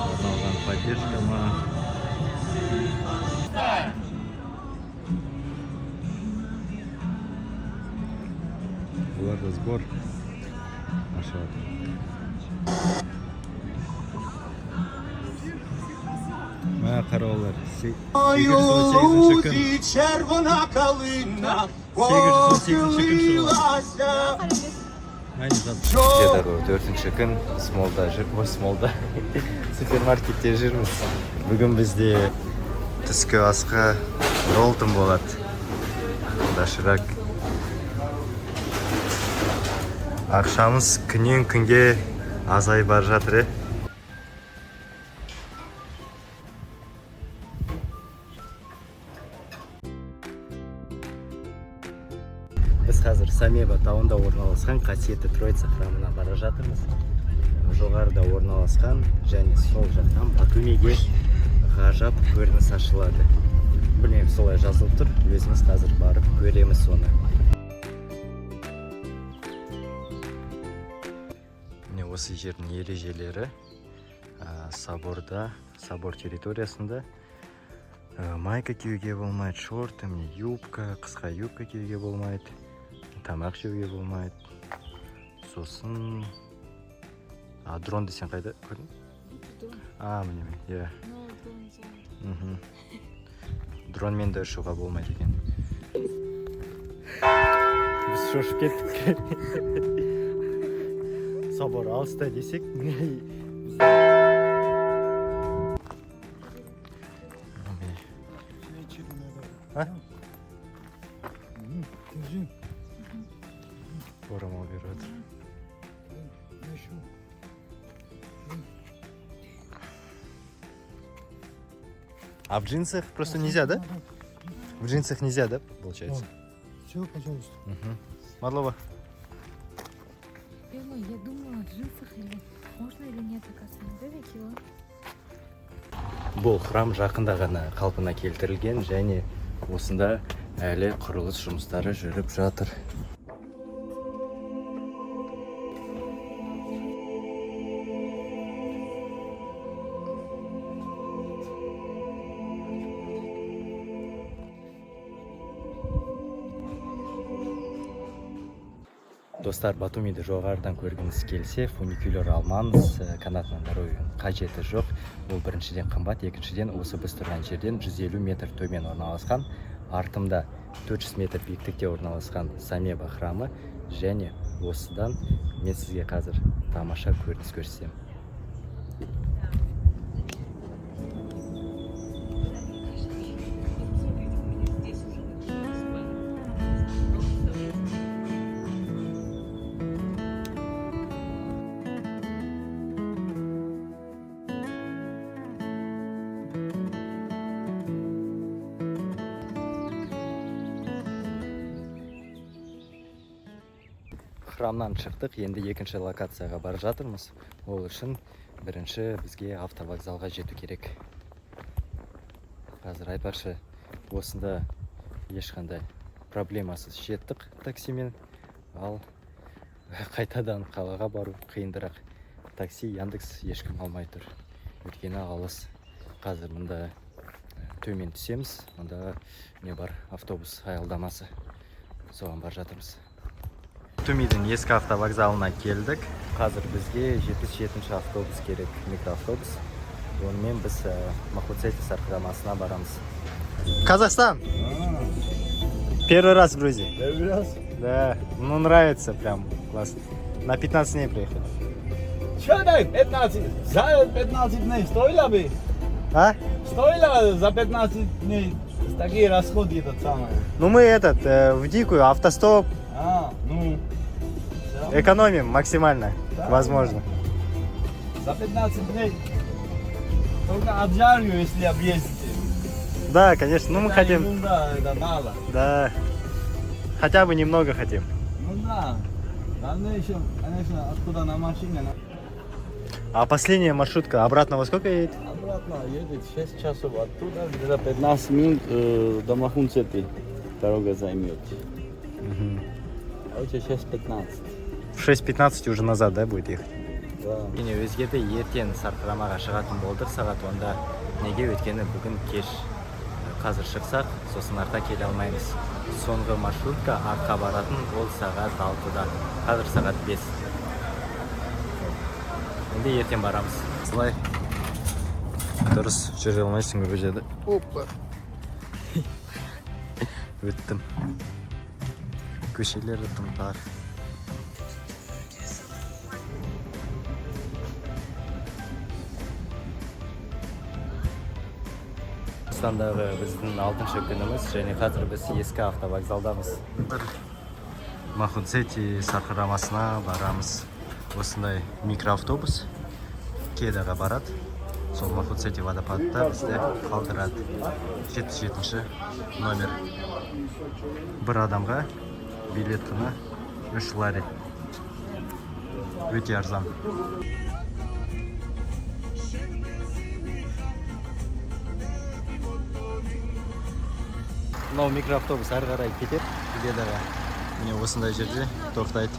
арналған поддержка ма? Бұларда сбор ашады. Мә қараулар. 818 күн. 818 күн шығып. Дедору 4-ші күн Смолда супермаркетте жүрміз. Бүгін бізде түскі асқа ролтон болады. Дашырақ. Ақшамыз күннен күнге азай бар жатыр. Біз қазір Самеба тауында орналасқан қасиетті Троица храмына бара жатырмыз. Жоғарыда орналасқан және сол жақтан Батумиге ғажап көрініс ашылады. Білмеймін, солай жазылып тұр. Өзіміз қазір барып көреміз соны. Міне осы жердің ережелері собор территориясында майка киюге болмайды, шорты, юбка, қысқа юбка киюге болмайды. Тамақ жеуге болмайды. Сосын дронды сен қайда көрдің? Міне, иә. Дронмен де ұшуға болмайды екен. Біз шошып кеттік. Собор алыста десек, орамал беріп отыр. А в джинсах просто нельзя, да? В джинсах нельзя, да, получается? Все, пожалуйста. Мадлова. Я думала, в джинсах или можно или нет, оказывается, кило. Бұл храм жақында ғана қалпына келтірілген және осында әлі құрылыс жұмыстары жүріп жатыр. Достар, Батумиді жоғарыдан көргіңіз келсе, фуникулер алмаңыз, канатынан даруын қажеті жоқ. Ол біріншіден қымбат, екіншіден осы біз тұрған жерден 150 метр төмен орналасқан, артымда 400 метр биіктікте орналасқан Самеба храмы және осыдан мен сізге қазір тамаша көрініс көрсетем. храмнан шықтық, енді екінші локацияға бара жатырмыз. Ол үшін бірінші бізге автовокзалға жету керек. Қазір айтпақшы, осында ешқандай проблемасыз жеттік таксимен, ал қайтадан қалаға бару қиындырақ. Такси, Яндекс ешкім алмай тұр. Өйткені алыс. Қазір мұнда төмен түсеміз, мұнда не бар, автобус аялдамасы. Соған бар жатырмыз. Түмейдің ескі автовокзалына келдік. Қазір бізге 77-ші автобус керек, микроавтобус. Онымен біз Махуцети сарқырамасына барамыз. Казахстан! Первый раз в Грузии. Первый раз? Да, ну нравится прям, классно. На 15 дней приехали. Что дай, 15? За 15 дней стоило бы? А? Стоило за 15 дней такие расходы этот самый? Ну мы в дикую, автостоп, Ну. экономим максимально, Да. возможно. За 15 дней только обжарю, если объездите. Да, конечно, ну мы Это хотим, ерунда, это мало. да, хотя бы немного хотим. Ну да. Надо еще, конечно, откуда на машине. А последняя маршрутка обратно во сколько едет? Обратно едет 6 часов оттуда, где-то 15 минут до Махунцети дорога займет. Короче, 6:15. В 6:15 уже назад, да, будет ехать? Да. Мені өзгеде ертең Сарқырамаға шығатын болдық сағат онда. Неге өткені бүгін кеш. Қазір шықсақ, сосын артқа келе алмаймыз. Соңғы маршрутка артқа баратын, ол сағат 6-да. Қазір сағат 5. Енді ертең барамыз. Слай. Дұрыс жүре алмайсың Грузияда. Опа. Өттім. Көшелері тым тар. Қазақстандағы біздің 6-шы күніміз, және қазір біз ескі автовокзалдамыз. Махуцети сарқырамасына барамыз. Осындай микроавтобус Кедаға барады. Сол Махуцети водопадта бізде қалдырады. 77-ші номер. Бір адамға билет құны 3 лари. Өте арзан. Мынау микроавтобус ары қарай кетеді Кедаға. Міне осындай жерде тоқтайды.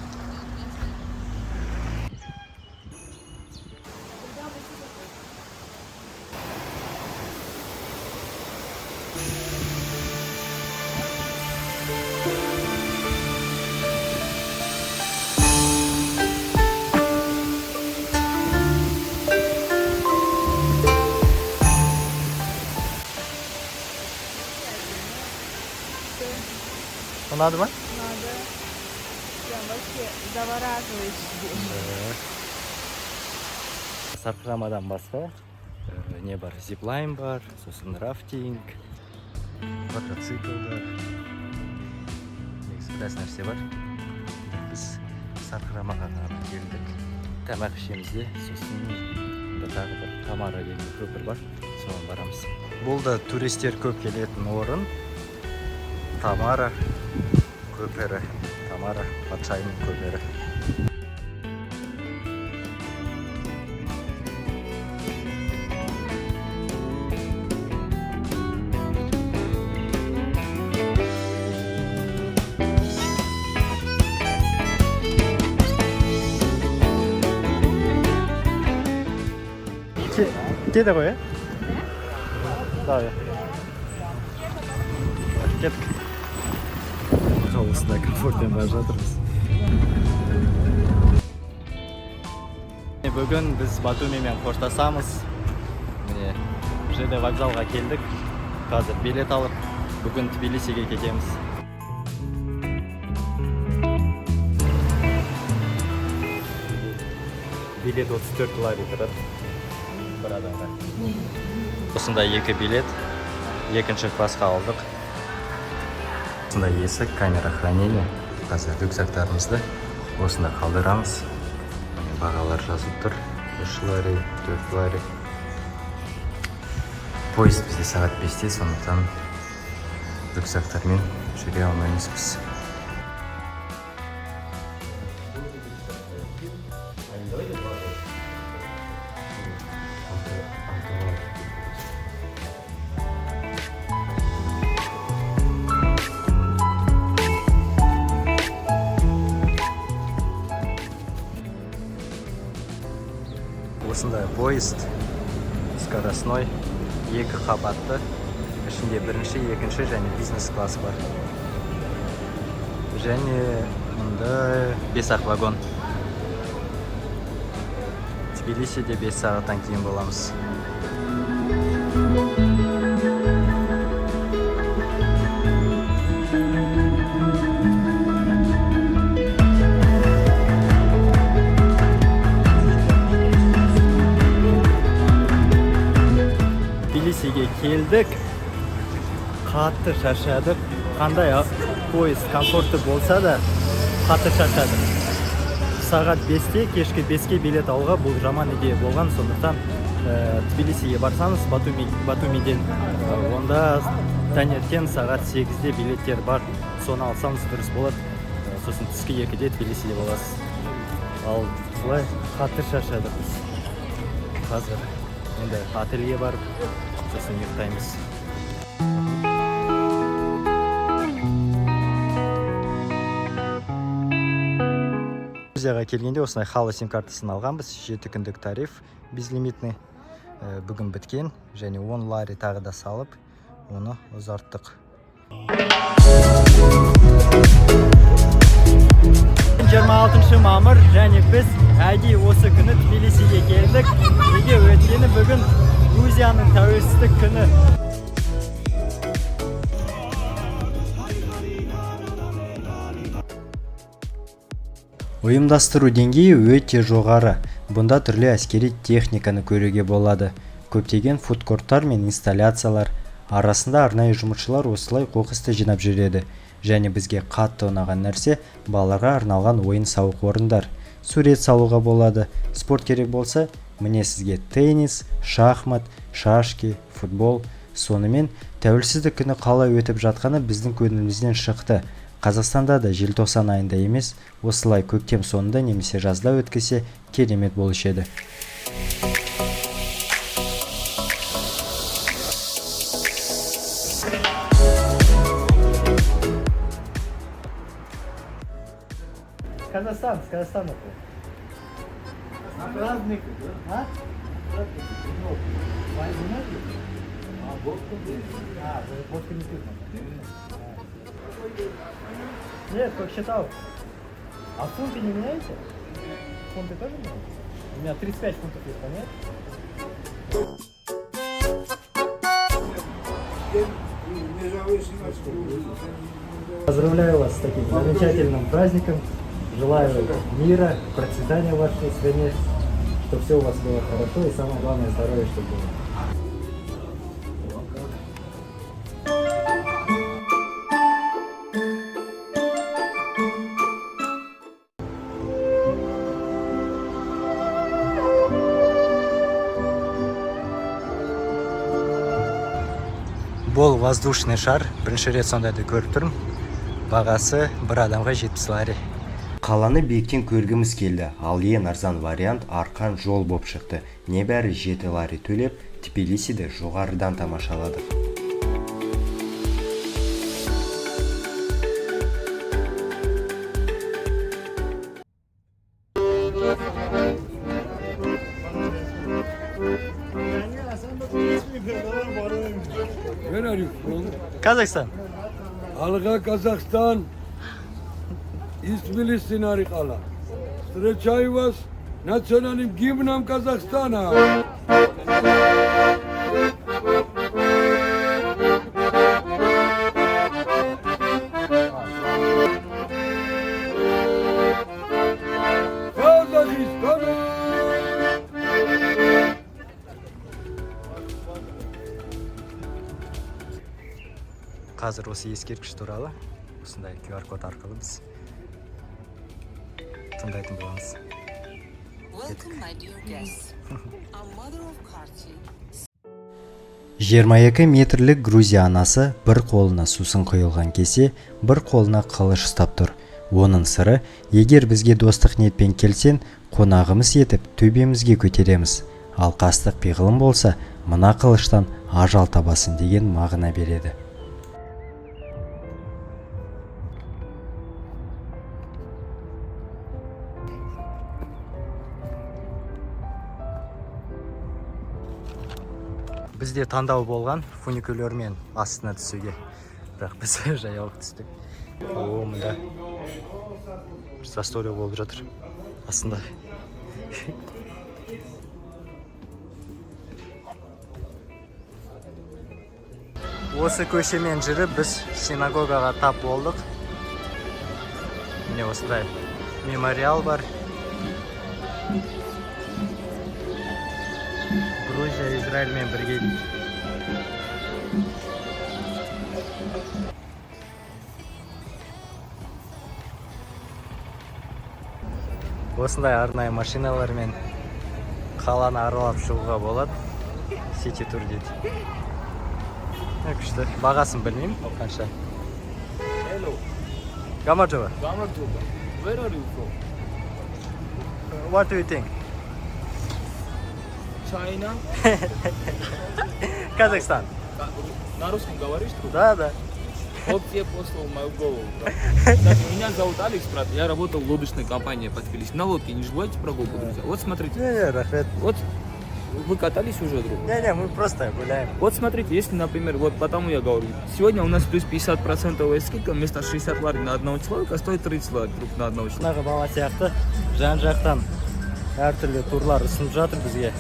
Надо ма? Надо. Прям вообще завораживающе. Сарқырамадан басқа не бар? Зиплайн бар, сосын рафтинг, квадроциклдар. Негізі біраз нәрсе бар. Біз Сарқырамаға ғана келдік. Тамақ ішеміз де, сосын тағы бір Тамара деген көпір бар. Соған барамыз. Бұл да туристер көп келетін орын. Тамара көпірі. Тамара патшайымның көпірі. Кеда ғой, е? Да, е. Кеттік. Осында комфортпен бара жатырмыз. Бүгін біз Батумимен қоштасамыз. Міне ЖД вокзалға келдік. Қазір билет алып, бүгін Тбилисиге кетеміз. Билет 34 лари тұрады. Бір адамға. Осында 2 билет, екінші классқа алдық. Осында есік, камера хранения. Қазір рюкзактарымызды осында қалдырамыз. Бағалар жазып тұр. 3 лари, 4 лари. Поезд бізде сағат 5-те, сондықтан рюкзактармен жүре алмаймыз біз. осындай поезд скоростной 2 қабатты, ішінде бірінші, екінші және бизнес класс бар. Және мұнда 5-ақ вагон. Тбилисиде 5 сағаттан кейін боламыз. Тбилисиге келдік, қатты шаршадық. Қандай поезд комфортты болса да, қатты шаршадық. Сағат 5-те, кешкі 5-ке билет алуға бұл жаман идея болған, сондықтан Тбилисиге барсаңыз, Батумиден, онда таңертең сағат 8-де билеттер бар, соны алсаңыз дұрыс болады. Сосын түскі 2-де Тбилисиде боласыз. Ал былай қатты шаршадық біз. Қазір енді ателье барып, сосын ұйықтаймыз. Грузияға келгенде осындай хало сим картасын алғанбыз. 7 күндік тариф безлимитный. Бүгін біткен және 10 лари тағы да салып, оны ұзарттық. 26 мамыр және біз әдейі осы күні Тбилисиге келдік. Неге өткені бүгін Грузияның тәуелсіздік күні. Ұйымдастыру деңгейі өте жоғары. Бұнда түрлі әскери техниканы көруге болады. Көптеген фудкорттар мен инсталляциялар. Арасында арнайы жұмысшылар осылай қоқысты жинап жүреді. Және бізге қатты ұнаған нәрсе балаларға арналған ойын-сауық орындар. Сурет салуға болады. Спорт керек болса, міне сізге теннис, шахмат, шашки, футбол. Сонымен тәуелсіздік күні қалай өтіп жатқаны біздің көңілімізден шықты. Қазақстанда да желтоқсан айында емес, осылай көктем соңында немесе жазда өткізсе керемет болушы еді. Казахстан это. На праздник, а? Водка не пьют. Нет, как считал. А фунты не меняете? Фунты тоже меняете? У меня 35 фунтов есть, понятно? Поздравляю вас с таким замечательным праздником. Желаю мира, процветания в вашей стране, чтобы все у вас было хорошо и самое главное здоровье, чтобы было. Бол воздушный шар, бірінші рет сондайды көріп тұрмын. Бағасы бір адамға 70 лари. Қаланы биіктен көргіміз келді, ал ең арзан вариант арқан жол боп шықты. Небәрі 7 лари төлеп, Тбилисиді жоғарыдан тамашаладық. Where are you from? Казахстан. Alga Kazakhstan. Из Тбилиси нарикала. Встречаю вас национальным гимном Казахстана. Қазір осы ескерткіш туралы осындай QR код арқылы біз тыңдайтын боламыз. Welcome, my dear guests. Our mother of Karchi. 22 метрлік Грузия анасы бір қолына сусын құйылған кесе, бір қолына қылыш ұстап тұр. Оның сыры, егер бізге достық ниетпен келсең, қонағымыз етіп төбемізге көтереміз. Ал қастық пиғылым болса, мына қылыштан ажал табасын деген мағына береді. Бізде таңдау болған фуникулермен астына түсуге. Бірақ біз жаяу түстік. О, мында застолье болып жатыр. Астында. Осы көшемен жүріп біз синагогаға тап болдық. Міне осындай мемориал бар. Грузия, Израильмен бірге. Осындай арнайы машиналармен қаланы аралап шығуға болады. Сити тур дейді. Күшті. Бағасын білмеймін, қанша. Hello. Гамаджова. Gamarjova. Where are you from? What do you think? China. Казахстан. На русском говоришь? Да. Вот тебе послал мою голову. Так, меня зовут Алекс, брат. Я работал в лодочной компании по Тбилиси. На лодке не желаете прогулку, друзья? Вот смотрите. Не, рахмет. Вот вы катались уже, друг? Не, мы просто гуляем. Вот смотрите, если, например, вот потому я говорю, сегодня у нас плюс 50% скидка, вместо 60 лари на одного человека стоит 30 лари друг на одного человека. Бала сияқты жан-жақтан әртүрлі турлар ұсынып жатыр бізге.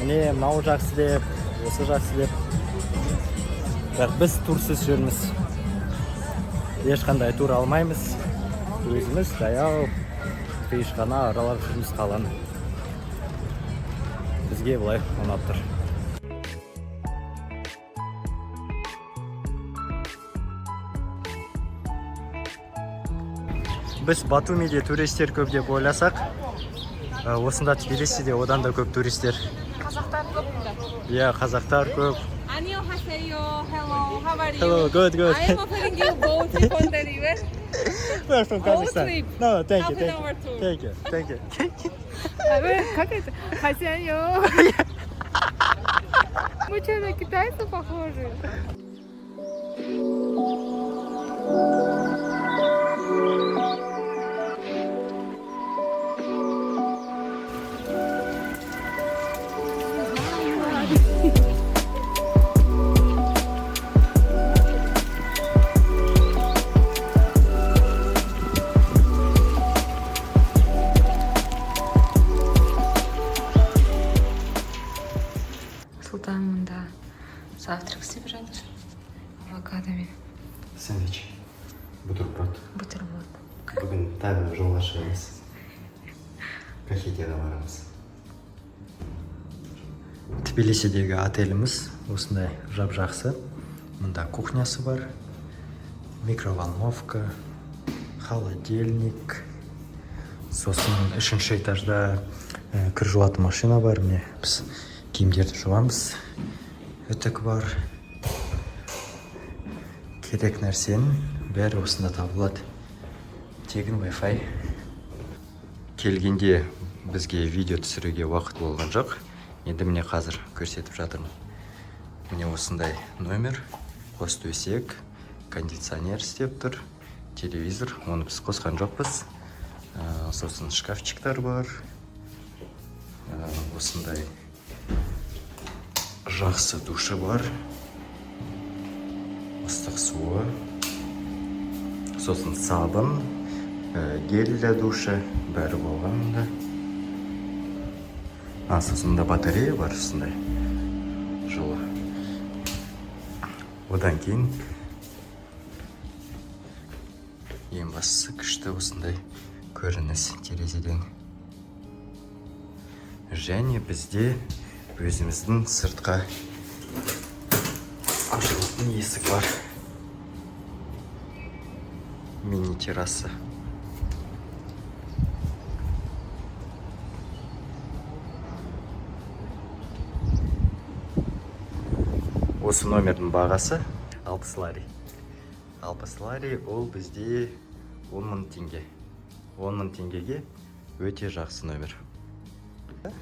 Міне, мынау жақсы деп, осы жақсы деп. Бірақ біз турсыз жүрміз. Ешқандай тур алмаймыз. Өзіміз жаяу тыныш қана аралап жүрміз қаланы. Бізге былай ұнап тұр. Біз Батумиде туристер көп деп ойласақ, осында Тбилисиде одан да көп туристер. Қазақтар көп мұнда. Иә, қазақтар көп. Annyeonghaseyo. Hello, how are you? Hello, good. I am offering you boat trip on the river. We're from Kazakhstan. trip. No, thank you. Half an hour tour. Thank you. Как это? Хасяньо. Мы что, на китайцев похожи? Сұлтан мұнда завтрак істеп жатыр. Авокадомен. Сэндвич. Бутерброд. Бутерброд. Бүгін тағы жолға шығамыз. Кахетияға барамыз. Тбилисидегі отеліміз осындай жап-жақсы. Мұнда кухнясы бар. Микроволновка, холодильник. Сосын үшінші этажда кір жуатын машина бар. Міне біз киімдерді жуамыз. Үтік бар. Керек нәрсенің бәрі осында табылады. Тегін Wi-Fi. Келгенде бізге видео түсіруге уақыт болған жоқ. Енді міне қазір көрсетіп жатырмын. Міне осындай номер, қос төсек, кондиционер істеп тұр, телевизор, оны біз қосқан жоқпыз. Сосын шкафчиктар бар. Осындай жақсы душы бар. Ыстық суы. Сосын сабын, гель для душа, бәрі болғанда. Сосын да батарея бар осындай жылы. Одан кейін ең бастысы күшті осындай көрініс терезеден. Және бізде өзіміздің сыртқа ашылатын есік бар. Мини терраса. Осы номердің бағасы 60 лари. 60 лари ол бізде 10 мың теңге. 10 мың теңгеге өте жақсы номер. Как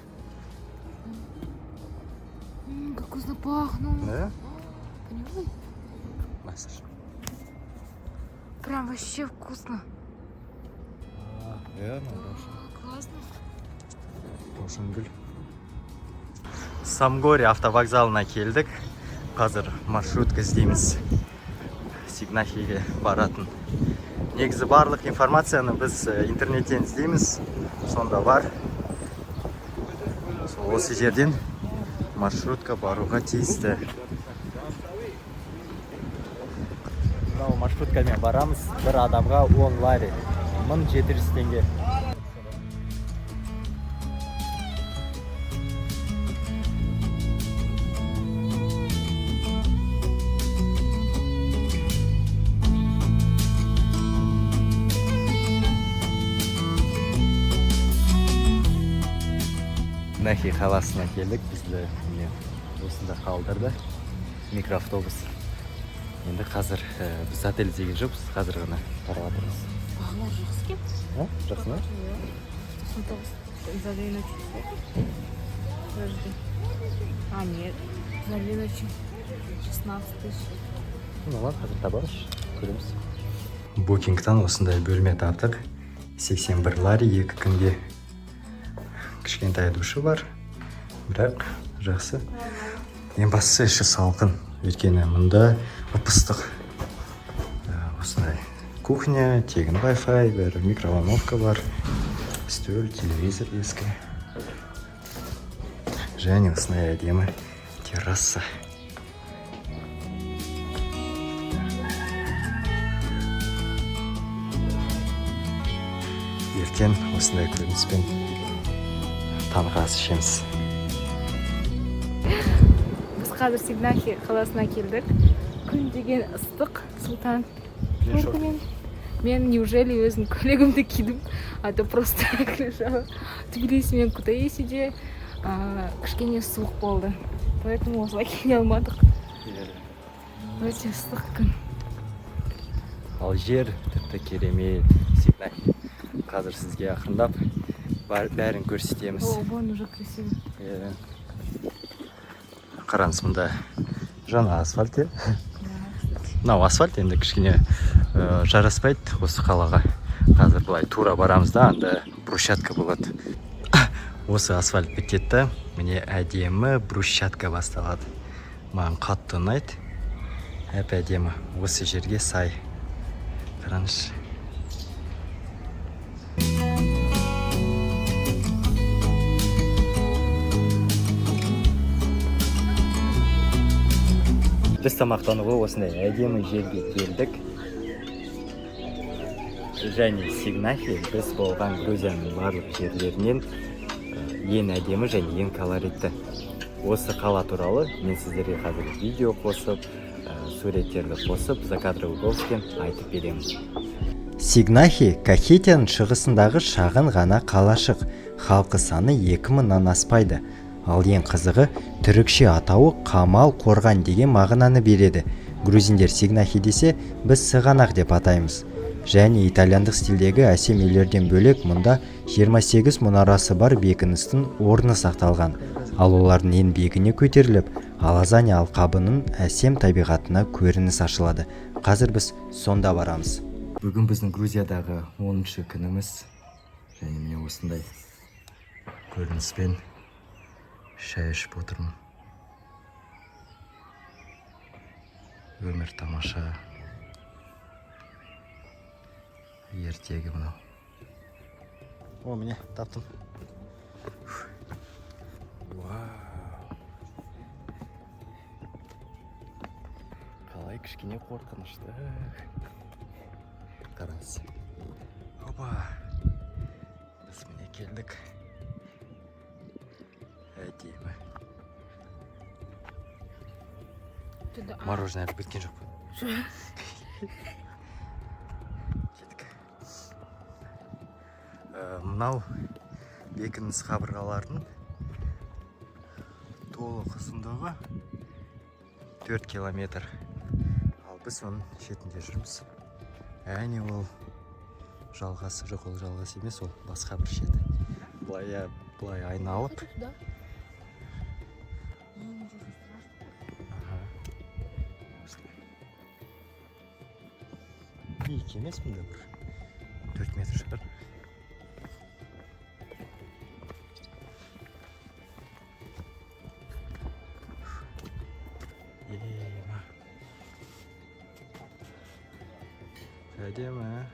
вкусно пахнут. Да? Понимаешь? Массаж. Прям вообще вкусно. Классно. Классно. Тосын гүл. Самгория автовокзалына келдік. Қазір маршрутка іздейміз. Сигнахиге баратын. Негізі барлық информацияны біз интернеттен іздейміз. Сонда бар. Осы жерден маршрутка баруға тиісті. Мынау маршруткамен барамыз. Бір адамға 10 лари. 1700 теңге. Нахи қаласына келдік. Бізді осында қалдырды. Микроавтобус. Енді қазір біз отель деген жоқпыз. Қазір ғана қарап отырмыз. Бағалар жақсы екен. Жақсы ма? 99 за 2 ночи. Подожди. А, нет. За 2 ночи 16 тысяч. Ну ладно, қазір табарыз. Көреміз. Букингтан осындай бөлме таптық. 81 лари 2 күнге. Кішкентай душы бар. Бірақ жақсы. Ең бастысы іші салқын. Өйткені мұнда ып-ыстық. Осындай кухня, тегін Wi-Fi, бір микроволновка бар. Стөл, телевизор ескі. Және осындай әдемі терраса. Ертең осындай көрініспен таңғы ас ішеміз. Біз қазір Сигнахи қаласына келдік. Күн деген ыстық, Султан. Мен неужели өзім көйлегімді кидім, а то просто лежала. Тбилиси мен Кутаисиде кішкене суық болды. Поэтому осылай келе алмадық. Өте ыстық күн. Ал жер тіпті керемет. Сигнахи. Қазір сізге ақырындап бәрін көрсетеміз. О, вон уже красиво. Қараңыз, мұнда жаңа асфальт. Мынау асфальт енді кішкене жараспайды осы қалаға. Қазір былай тура барамыз да, анда брусчатка болады. Осы асфальт бітетті. Міне әдемі брусчатка басталады. Маған қатты ұнайды. Әп-әдемі. Осы жерге сай. Қараңыз. Біз тамақтануға осындай әдемі жерге келдік. Және Сигнахи біз болған Грузияның барлық жерлерінен ең әдемі және ең колоритті. Осы қала туралы мен сіздерге қазір видео қосып, суреттерді қосып, закадровый голоспен айтып беремін. Сигнахи Кахетияның шығысындағы шағын ғана қалашық. Халқы саны 2000-нан аспайды. Ал ең қызығы, түрікше атауы Қамал қорған деген мағынаны береді. Грузиндер Сигнахи десе, біз сығанақ деп атаймыз. Және итальяндық стилдегі әсем үйлерден бөлек мұнда 28 мұнарасы бар бекіністің орны сақталған. Ал олардың ең биігіне көтеріліп, Алазания алқабының әсем табиғатына көрініс ашылады. Қазір біз сонда барамыз. Бүгін біздің Грузиядағы 10-шы күніміз. Және мен осындай көрініспен шай ішіп отырмын. Өмір тамаша. Ертегі мынау. О, міне таптым. Қалай кішкене қорқынышты. Қараңыз. Опа. Біз міне келдік. Әдемі. Мороженое әлі біткен жоқ. Кеттік. Мынау бекініс қабырғалардың толық ұзындығы 4 километр. Ал біз оның шетінде жүрміз. Әне ол жалғасы жоқ, ол жалғасы емес, ол басқа бір шеті. Бұлай айналып. Екі емес мұнда бір 4 метр шығар. Әдемі.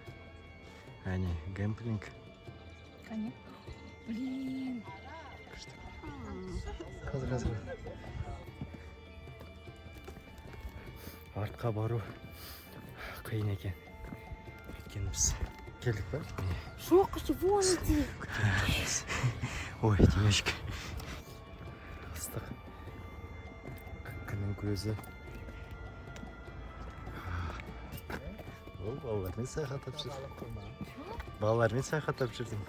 Әне, гэмплинг. Қане? Блин. Қазір. Артқа бару қиын екен. Өйткені біз келдік па? Жоқ, чего иди? Ой, темешкі. Ыстық. Күннің көзі. Ол балалармен саяхаттап жүрдім. Балалармен саяхаттап жүрдім.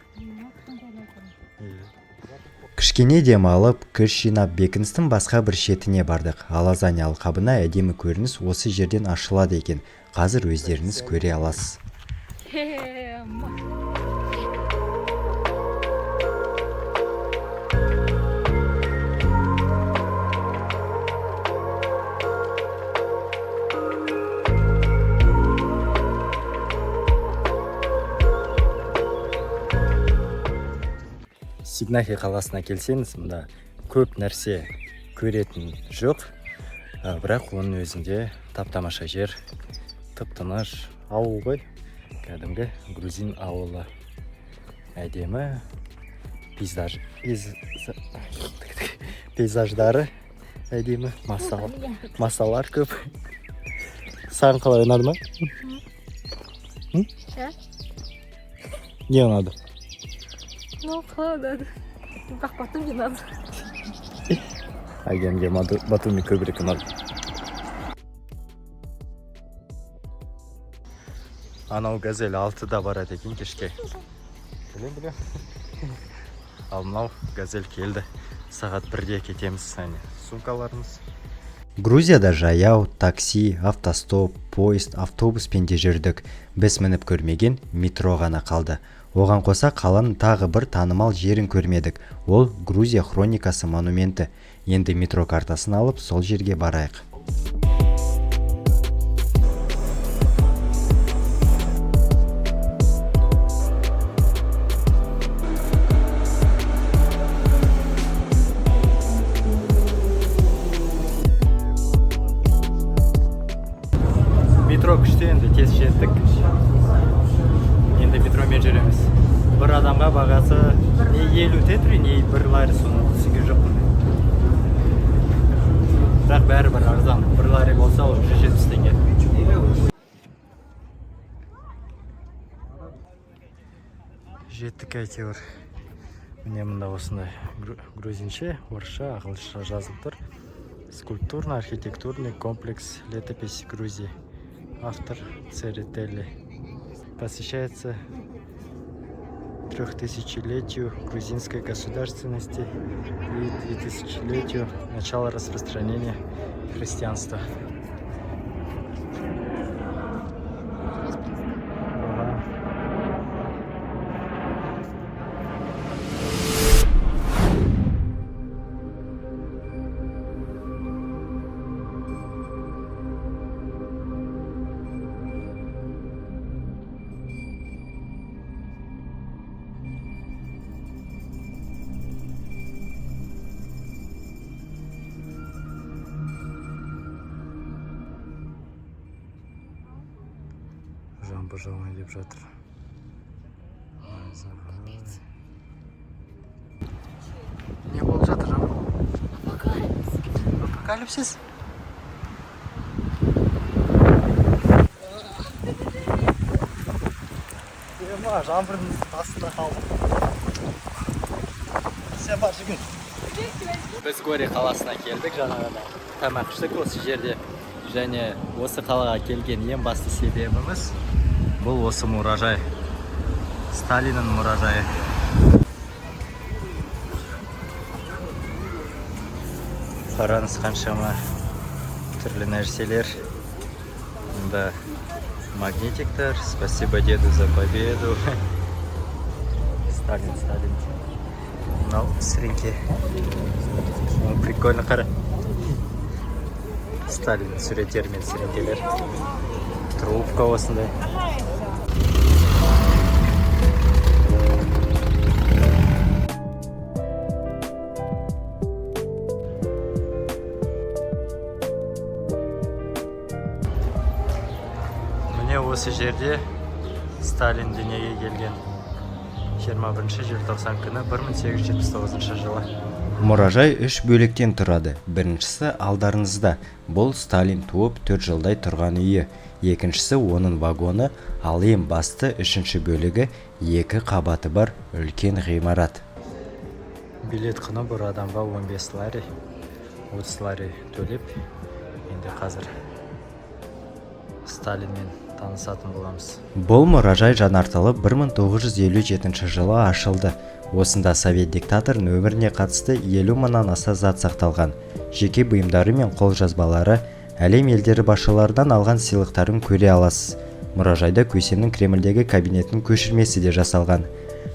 Кішкене демалып, күш жинап бекіністің басқа бір шетіне бардық. Алазань алқабына әдемі көрініс осы жерден ашылады екен. Қазір өздеріңіз көре аласыз. Сигнахи қаласына келсеңіз, мұнда көп нәрсе көретін жоқ, бірақ оның өзінде таптамаша жер, тып-тыныш ауыл ғой, кәдімгі грузин ауылы. Әдемі пейзаждары әдемі, масалар көп. Саған қалай ұнады ма? Не ұнады? Ну, надо. Как потом не надо. Агенге Батуми көбірек ұнады. Анау газель 6-да барады екен кешке. Білем. Ал мынау газель келді. Сағат 1-де кетеміз. Сумкаларымыз. Грузияда жаяу, такси, автостоп, поезд, автобуспен де жүрдік. Біз мініп көрмеген метро ғана қалды. Оған қоса қаланың тағы бір танымал жерін көрмедік. Ол Грузия хроникасы монументі. Енді метро картасын алып, сол жерге барайық. Метро күшті, енді тез жеттік. Енді метромен жүреміз. Бір адамға бағасы не 50 тетри, не 1 лари, соны түсінген жоқпын. Бірақ бәрі бір арзан. 1 лари болса, ол 170 теңге. Жеттік әйтеуір. Міне мұнда осындай грузинше, орысша, ағылшынша жазылып тұр. Скульптурно-архитектурный комплекс «Летопись Грузии». Автор Церетели. Посвящается 3000-летию грузинской государственности и 2000-летию начала распространения христианства. Жамбы-жамы деп жатыр. Не болып жатыр, жамбы? Апокалипсис. Жаңбырдың астында қалдым. Сен бар жүгін. Біз Гори қаласына келдік жаңағыда. Тамақ іштік осы жерде. Және осы қалаға келген ең басты себебіміз бұл осы мұражай. Сталиннің мұражайы. Қараңыз қаншама түрлі нәрселер. Мұнда магнитиктер. Спасибо деду за победу. Сталин. Мынау сіріңке. Прикольно қара. Сталин суреттер мен сіріңкелер. Трубка осындай. осы жерде Сталин дүниеге келген 21 желтоқсан күні 1879 жылы. Мұражай 3 бөліктен тұрады. Біріншісі алдарыңызда. Бұл Сталин туып 4 жылдай тұрған үйі. Екіншісі оның вагоны, ал ең басты 3-ші бөлігі 2 қабаты бар үлкен ғимарат. Билет құны бір адамға 15 лари, 30 лари төлеп, енді қазір Сталинмен танысатын боламыз. Бұл мұражай жаңартылып 1957 жылы ашылды. Осында совет диктаторының өміріне қатысты 50 мыңнан аса зат сақталған. Жеке бұйымдары мен қолжазбалары, әлем елдері басшылардан алған сыйлықтарын көре аласыз. Мұражайда Көсемнің Кремльдегі кабинетінің көшірмесі де жасалған.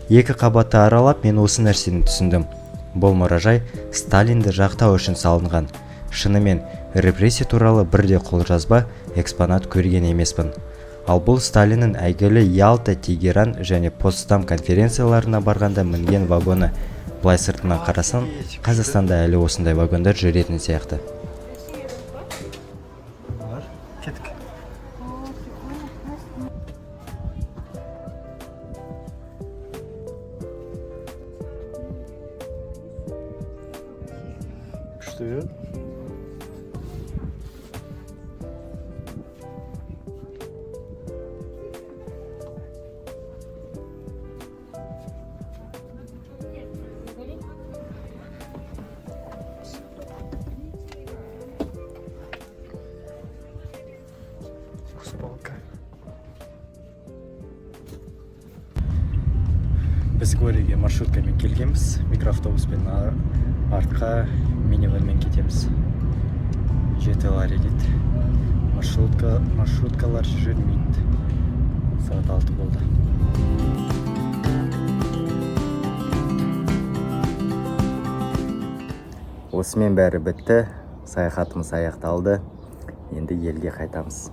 2 қабатты аралап мен осы нәрсені түсіндім. Бұл мұражай Сталинді жақтау үшін салынған. Шынымен, репрессия туралы бірде қолжазба, экспонат көрген емеспін. Ал бұл Сталиннің әйгілі Ялта, Тегеран және Потсдам конференцияларына барғанда мінген вагоны. Былай сыртынан қарасаң, Қазақстанда әлі осындай вагондар жүретін сияқты. Күшті. Біз Гориге маршруткамен келгенбіз, микроавтобуспен артқа минивэнмен кетеміз. 7 лари дейді. Маршруткалар жүрмейді. Сағат 6 болды. Осымен бәрі бітті, саяхатымыз аяқталды. Енді елге қайтамыз.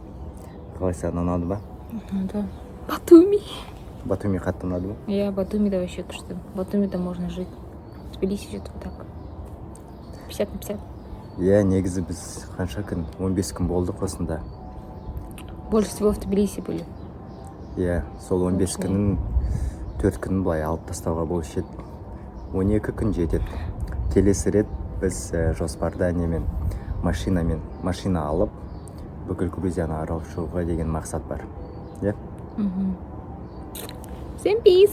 Қалай саған ұнады ба? Да. Батуми. Батуми қатты ұнады ба? Я Батумида вообще күшті. Батумида можно жить. Тбилиси что-то вот так. 50 на 50. Иә, негізі біз қанша күн? 15 күн болдық осында. Больше всего в Тбилиси были. Иә, сол 15 күнін 4 күнін былай алып тастауға болушы еді. 12 күн жетеді. Келесі рет біз жоспарда машина алып, бүкіл Грузияны аралап шығуға деген мақсат бар. Иә? Всем пиз!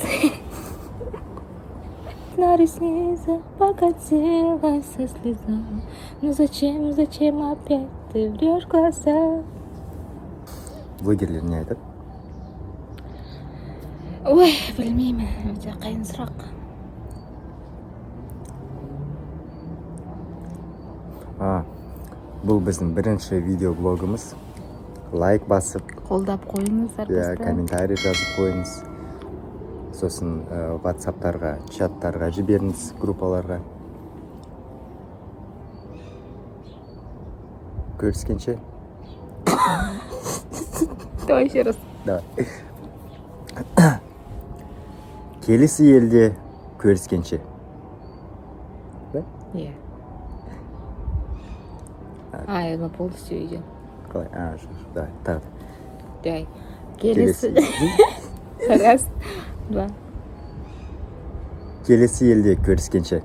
На реснице покатилась со слеза. Ну зачем опять ты врешь в глаза? Блогерлер не айтады? Ой, білмеймін, өте қиын сұрақ. Бұл біздің бірінші видеоблогымыз. Лайк басып, Қолдап қойыңыздар бізді. комментарий жазып қойыңыз. Сосын WhatsApp-тарға, чаттарға жіберіңіз, группаларға. Көріскенше. Давай еще раз. Давай. Келесі елде көріскенше. Да? Иә. Я думаю, полностью идем. Қалай? Давай, тағы. Давай. Келесі. Раз, два. Келесі елде көріскенше.